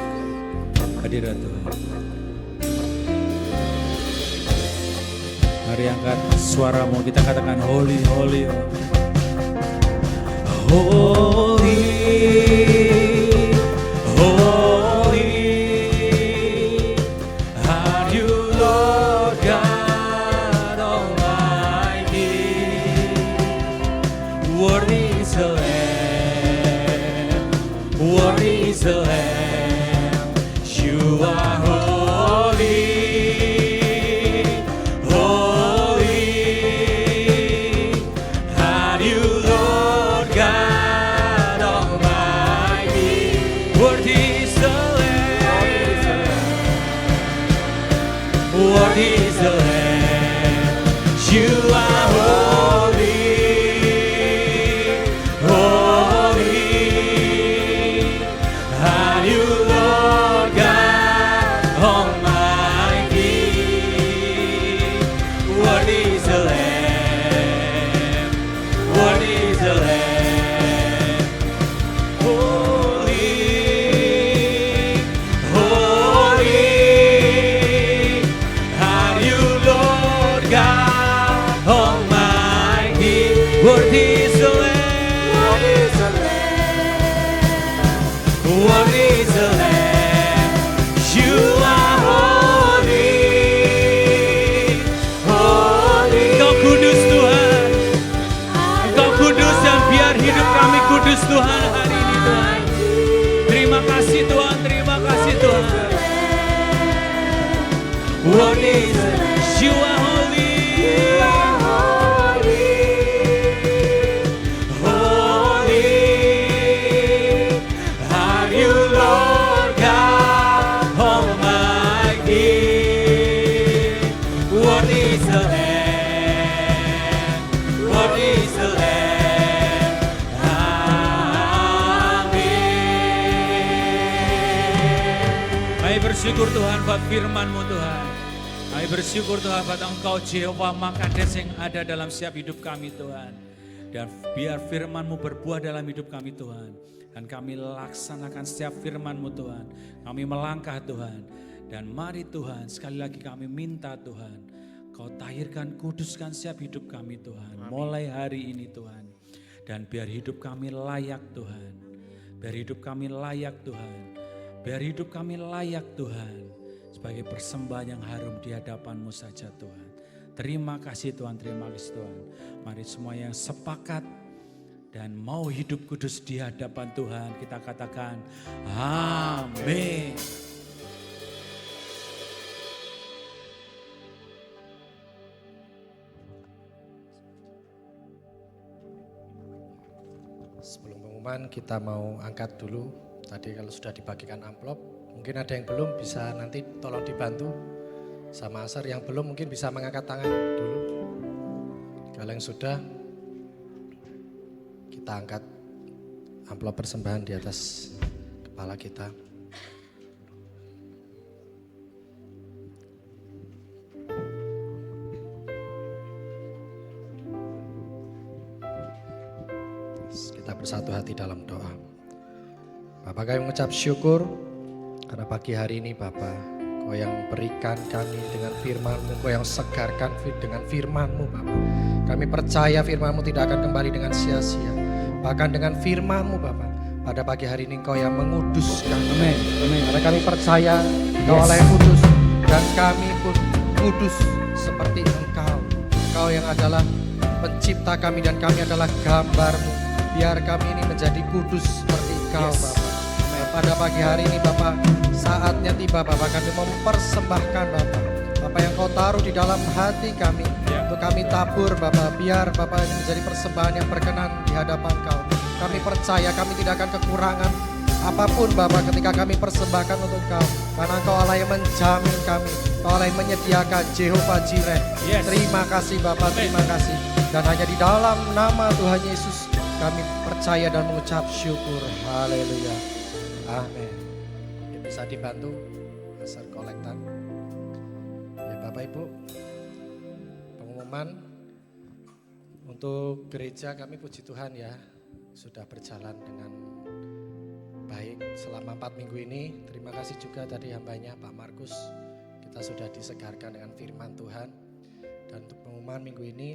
[SPEAKER 2] hadirat Tuhan. Mari angkat suaramu, kita katakan holy, holy, holy, holy are you Lord God Almighty. Worthy is the Lamb, worthy is the Lamb. You are holy. What is the Lamb? You are holy, holy. Are you Lord God Almighty? What is the Lamb? What is the Lamb? Holy, holy. God Almighty, worthy is the Lamb, worthy is the Lamb, worthy is the Lamb. You are holy, holy. Engkau kudus Tuhan, Engkau kudus dan biar hidup kami kudus Tuhan hari ini Tuhan. Terima kasih Tuhan, terima kasih Tuhan. Worthy is the Lamb. You are holy, holy. Are you Lord God Almighty? Worthy is the Lamb, worthy is the Lamb. Amin. Kami bersyukur Tuhan buat firman-Mu Tuhan. Kami bersyukur Tuhan buat Engkau Jehovah Makades yang ada dalam setiap hidup kami Tuhan. Dan biar firman-Mu berbuah dalam hidup kami Tuhan. Dan kami laksanakan setiap firman-Mu Tuhan. Kami melangkah Tuhan. Dan mari Tuhan sekali lagi kami minta Tuhan. Kau tahirkan, kuduskan setiap hidup kami Tuhan. Mulai hari ini Tuhan. Dan biar hidup kami layak Tuhan. Biar hidup kami layak Tuhan. Biar hidup kami layak Tuhan. Sebagai persembahan yang harum di hadapan-Mu saja Tuhan. Terima kasih Tuhan, terima kasih Tuhan. Mari semua yang sepakat dan mau hidup kudus di hadapan Tuhan, kita katakan amin.
[SPEAKER 1] Sebelum pengumuman kita mau angkat dulu. Tadi kalau sudah dibagikan amplop, mungkin ada yang belum bisa nanti tolong dibantu sama Asar. Yang belum mungkin bisa mengangkat tangan dulu. Kalau yang sudah, kita angkat amplop persembahan di atas kepala kita. bersatu hati dalam doa. Bapak, kami mengucap syukur karena pagi hari ini Bapak, Kau yang berikan kami dengan firman-Mu, Kau yang segarkan dengan firman-Mu Bapak. Kami percaya firman-Mu tidak akan kembali dengan sia-sia. Bahkan dengan firman-Mu Bapak, pada pagi hari ini Kau yang menguduskan.
[SPEAKER 2] Amin. Amin.
[SPEAKER 1] Karena kami percaya Kau Allah yang kudus, dan kami pun kudus seperti Engkau. Engkau yang adalah pencipta kami dan kami adalah gambar-Mu. Biar kami ini menjadi kudus seperti Engkau Bapak. Dan pada pagi hari ini Bapak, saatnya tiba Bapak, kami mempersembahkan Bapak yang Kau taruh di dalam hati kami, untuk kami tabur Bapak, biar Bapak ini menjadi persembahan yang berkenan di hadapan Kau. Kami percaya kami tidak akan kekurangan apapun Bapak ketika kami persembahkan untuk Kau, karena Kau Allah yang menjamin kami, Kau Allah yang menyediakan, Jehovah Jireh. Terima kasih Bapak, terima kasih. Dan hanya di dalam nama Tuhan Yesus kami percaya dan mengucap syukur. Haleluya. Amin. Ya, bisa dibantu besar kolektan. Ya Bapak Ibu, pengumuman untuk gereja kami puji Tuhan ya, sudah berjalan dengan baik selama 4 minggu ini. Terima kasih juga tadi hambanya Pak Markus, kita sudah disegarkan dengan firman Tuhan. Dan untuk pengumuman minggu ini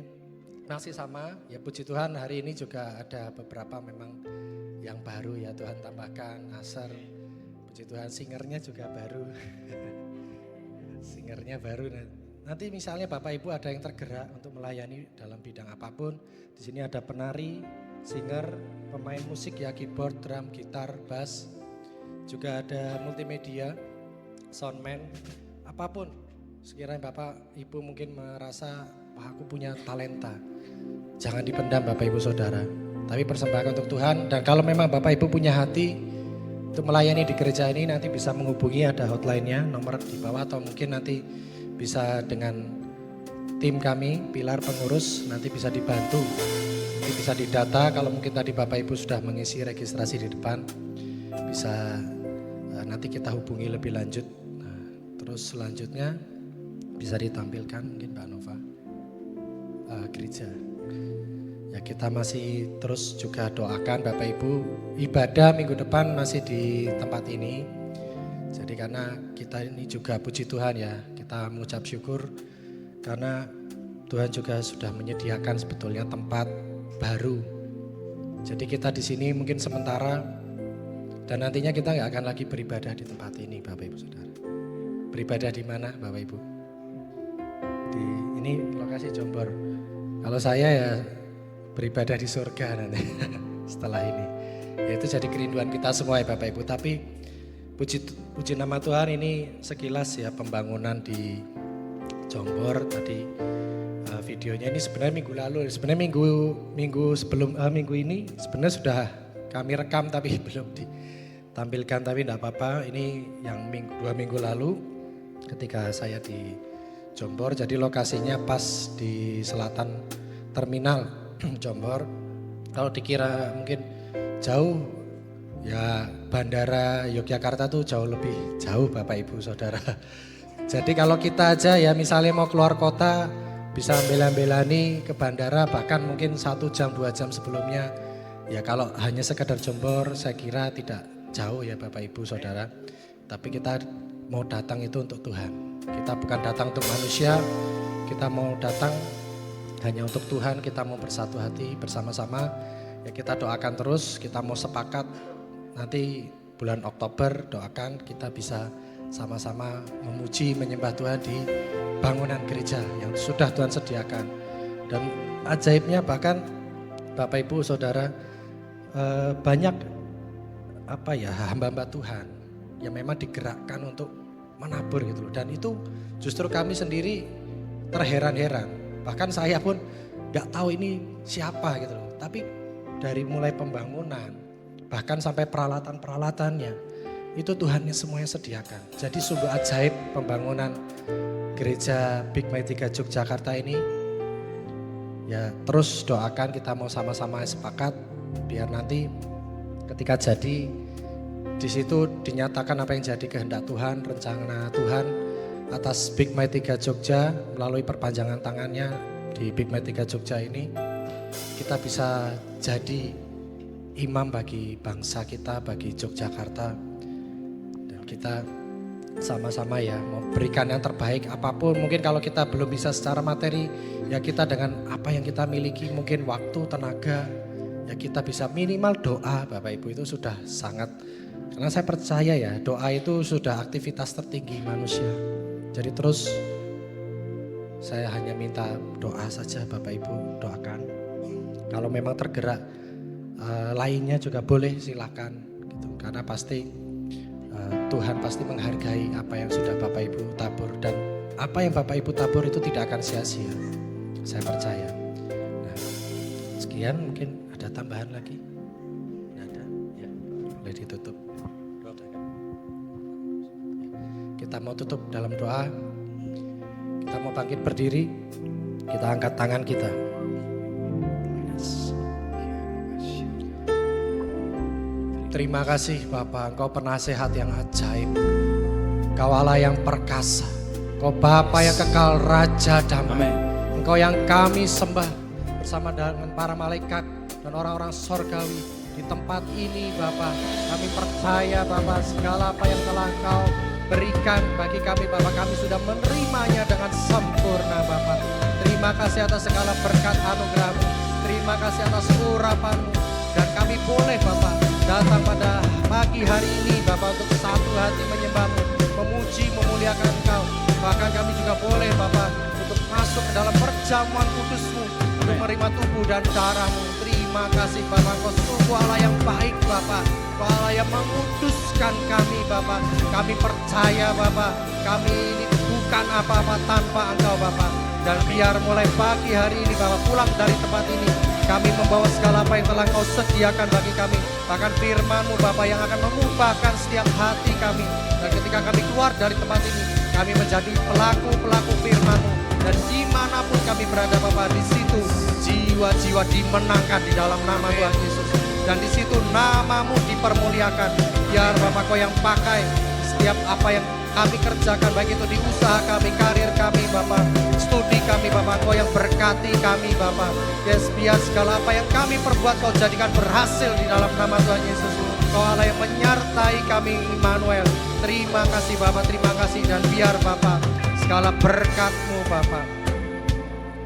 [SPEAKER 1] masih sama ya, puji Tuhan hari ini juga ada beberapa memang yang baru ya, Tuhan tambahkan Aser, puji Tuhan singernya juga baru. Singernya baru. Nanti misalnya Bapak Ibu ada yang tergerak untuk melayani dalam bidang apapun, di sini ada penari, singer, pemain musik ya, keyboard, drum, gitar, bass, juga ada multimedia, soundman, apapun. Sekiranya Bapak Ibu mungkin merasa, wah aku punya talenta, jangan dipendam Bapak Ibu Saudara, tapi persembahkan untuk Tuhan. Dan kalau memang Bapak Ibu punya hati untuk melayani di gereja ini, nanti bisa menghubungi, ada hotline-nya, nomor di bawah, atau mungkin nanti bisa dengan tim kami, pilar pengurus, nanti bisa dibantu. Nanti bisa didata, kalau mungkin tadi Bapak Ibu sudah mengisi registrasi di depan, bisa nanti kita hubungi lebih lanjut. Nah, terus selanjutnya bisa ditampilkan mungkin Mbak Nova, gereja. Ya kita masih terus juga doakan Bapak Ibu, ibadah minggu depan masih di tempat ini. Jadi karena kita ini juga puji Tuhan ya, kita mengucap syukur karena Tuhan juga sudah menyediakan sebetulnya tempat baru. Jadi kita di sini mungkin sementara, dan nantinya kita nggak akan lagi beribadah di tempat ini Bapak Ibu Saudara. Beribadah di mana Bapak Ibu? Di ini lokasi Jombor. Kalau saya ya beribadah di surga nanti setelah ini. Ya itu jadi kerinduan kita semua ya Bapak Ibu. Tapi puji nama Tuhan, ini sekilas ya pembangunan di Jombor tadi. Videonya ini sebenarnya minggu lalu, sebenarnya minggu sebelum minggu ini sebenarnya sudah kami rekam tapi belum ditampilkan, tapi tidak apa-apa. Ini yang 2 minggu lalu ketika saya di Jombor, jadi lokasinya pas di selatan terminal Jombor. Kalau dikira mungkin jauh, ya bandara Yogyakarta tuh jauh lebih jauh Bapak Ibu Saudara. Jadi kalau kita aja ya misalnya mau keluar kota, bisa bela-belani ke bandara bahkan mungkin 1 jam 2 jam sebelumnya. Ya kalau hanya sekedar Jombor saya kira tidak jauh ya Bapak Ibu Saudara. Tapi kita mau datang itu untuk Tuhan. Kita bukan datang untuk manusia, kita mau datang hanya untuk Tuhan. Kita mau bersatu hati bersama-sama. Ya kita doakan terus, kita mau sepakat nanti bulan Oktober, doakan kita bisa sama-sama memuji, menyembah Tuhan di bangunan gereja yang sudah Tuhan sediakan. Dan ajaibnya bahkan Bapak Ibu Saudara, banyak hamba-hamba Tuhan yang memang digerakkan untuk menabur gitu loh. Dan itu justru kami sendiri terheran-heran. Bahkan saya pun gak tahu ini siapa gitu loh. Tapi dari mulai pembangunan bahkan sampai peralatan-peralatannya itu Tuhan yang semuanya sediakan. Jadi sungguh ajaib pembangunan gereja Big Mighty God Yogyakarta ini. Ya terus doakan, kita mau sama-sama sepakat biar nanti ketika jadi di situ dinyatakan apa yang jadi kehendak Tuhan, rencana Tuhan atas Big Mighty God Jogja melalui perpanjangan tangannya di Big Mighty God Jogja ini. Kita bisa jadi imam bagi bangsa kita, bagi Yogyakarta. Dan kita sama-sama ya memberikan yang terbaik apapun. Mungkin kalau kita belum bisa secara materi, ya kita dengan apa yang kita miliki, mungkin waktu, tenaga, ya kita bisa minimal doa. Bapak Ibu itu sudah sangat, karena saya percaya ya doa itu sudah aktivitas tertinggi manusia. Jadi terus saya hanya minta doa saja, Bapak Ibu doakan. Kalau memang tergerak lainnya juga boleh, silakan gitu. Karena pasti Tuhan pasti menghargai apa yang sudah Bapak Ibu tabur, dan apa yang Bapak Ibu tabur itu tidak akan sia-sia. Saya percaya. Nah, sekian, mungkin ada tambahan lagi? Tidak ada. Ya, boleh ditutup. Kita mau tutup dalam doa. Kita mau bangkit berdiri. Kita angkat tangan kita. Terima kasih Bapa, Engkau penasehat yang ajaib. Engkau Allah yang perkasa. Engkau Bapa yang kekal, Raja damai. Engkau yang kami sembah bersama dengan para malaikat dan orang-orang sorgawi di tempat ini Bapa. Kami percaya Bapa, segala apa yang telah Engkau berikan bagi kami Bapa, kami sudah menerimanya dengan sempurna Bapa. Terima kasih atas segala berkat anugerah-Mu. Terima kasih atas urapan-Mu. Dan kami boleh Bapa datang pada pagi hari ini Bapak untuk satu hati menyembah-Mu, memuji, memuliakan Engkau. Bahkan kami juga boleh Bapak untuk masuk ke dalam perjamuan kudus-Mu, untuk menerima tubuh dan darah-Mu. Terima kasih Bapak, Engkau sungguh Allah yang baik Bapak. Engkau Allah yang menguduskan kami Bapak. Kami percaya Bapak, kami ini bukan apa-apa tanpa Engkau Bapak. Dan biar mulai pagi hari ini Bapak pulang dari tempat ini, kami membawa segala apa yang telah Engkau sediakan bagi kami. Bahkan firman-Mu Bapak yang akan mengubahkan setiap hati kami. Dan ketika kami keluar dari tempat ini, kami menjadi pelaku-pelaku firman-Mu. Dan dimanapun kami berada Bapak, di situ jiwa-jiwa dimenangkan di dalam nama Tuhan Yesus. Dan di situ nama-Mu dipermuliakan. Biar Bapak Kau yang pakai setiap apa yang kami kerjakan, baik itu di usaha kami, karir kami Bapak, studi kami Bapak, Kau yang berkati kami Bapak. Yes, biar segala apa yang kami perbuat Kau jadikan berhasil di dalam nama Tuhan Yesus. Kau Allah yang menyertai kami, Immanuel. Terima kasih Bapak, terima kasih. Dan biar Bapak segala berkat-Mu Bapak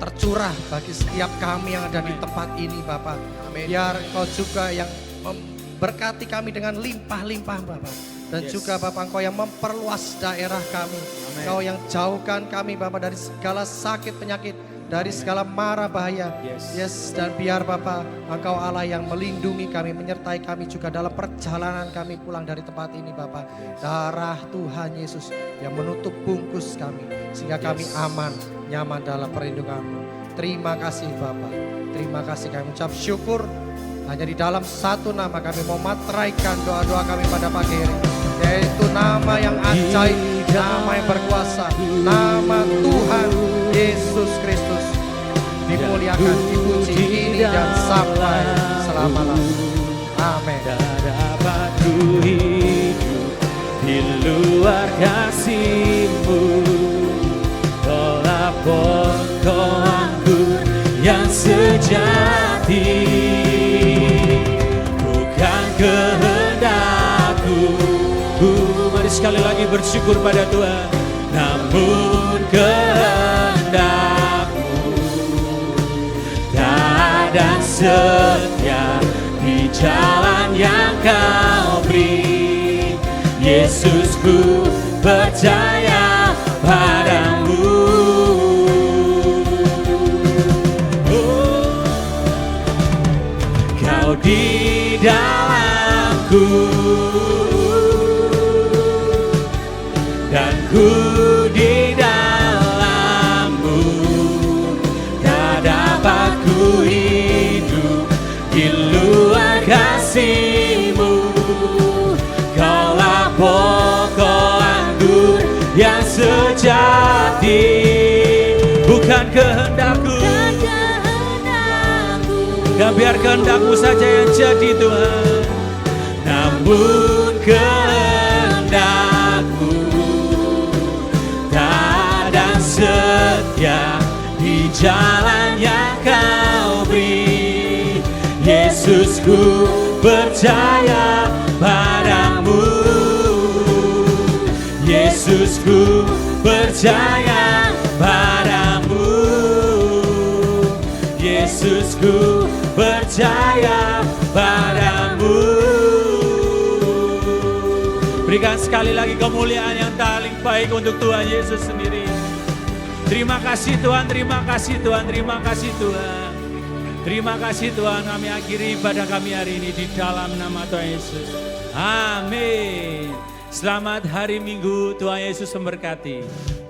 [SPEAKER 1] tercurah bagi setiap kami yang ada di tempat ini Bapak. Biar Kau juga yang memberkati kami dengan limpah-limpah Bapak. Dan juga Bapak Engkau yang memperluas daerah kami. Engkau yang jauhkan kami Bapak dari segala sakit penyakit, dari segala mara bahaya. Yes, dan biar Bapak Engkau Allah yang melindungi kami, menyertai kami juga dalam perjalanan kami pulang dari tempat ini Bapak. Darah Tuhan Yesus yang menutup bungkus kami, sehingga kami aman, nyaman dalam perlindungan-Mu. Terima kasih Bapak. Terima kasih, kami ucap syukur. Hanya di dalam satu nama kami mau materaikan doa-doa kami pada pagi hari, yaitu nama yang ajaib, nama yang berkuasa, nama Tuhan Yesus Kristus. Dimuliakan, dipuji kini dan sampai selama-lamanya. Amin.
[SPEAKER 2] Dapat ku hidup di luar kasih-Mu, tolak pokokku yang sejati. Kehendakku, mari sekali lagi bersyukur pada Tuhan. Namun kehendakmu taat dan setia di jalan yang Kau beri. Yesus, ku percaya padamu. Oh, Kau di dalamku dan ku di dalam-Mu, tak dapat ku hidup di luar kasih-Mu. Kaulah pokok anggur yang sejati, bukan kehendakku. Gak biar kehendak-Mu saja yang jadi Tuhan, namun kehendak-Mu taat dan setia di jalan yang Kau beri. Yesus, ku percaya padamu. Yesusku percaya padamu. Yesusku percaya padamu. Berikan sekali lagi kemuliaan yang paling baik untuk Tuhan Yesus sendiri. Terima kasih Tuhan, terima kasih Tuhan, terima kasih Tuhan. Terima kasih Tuhan, kami akhiri ibadah kami hari ini di dalam nama Tuhan Yesus. Amin. Selamat hari Minggu, Tuhan Yesus memberkati.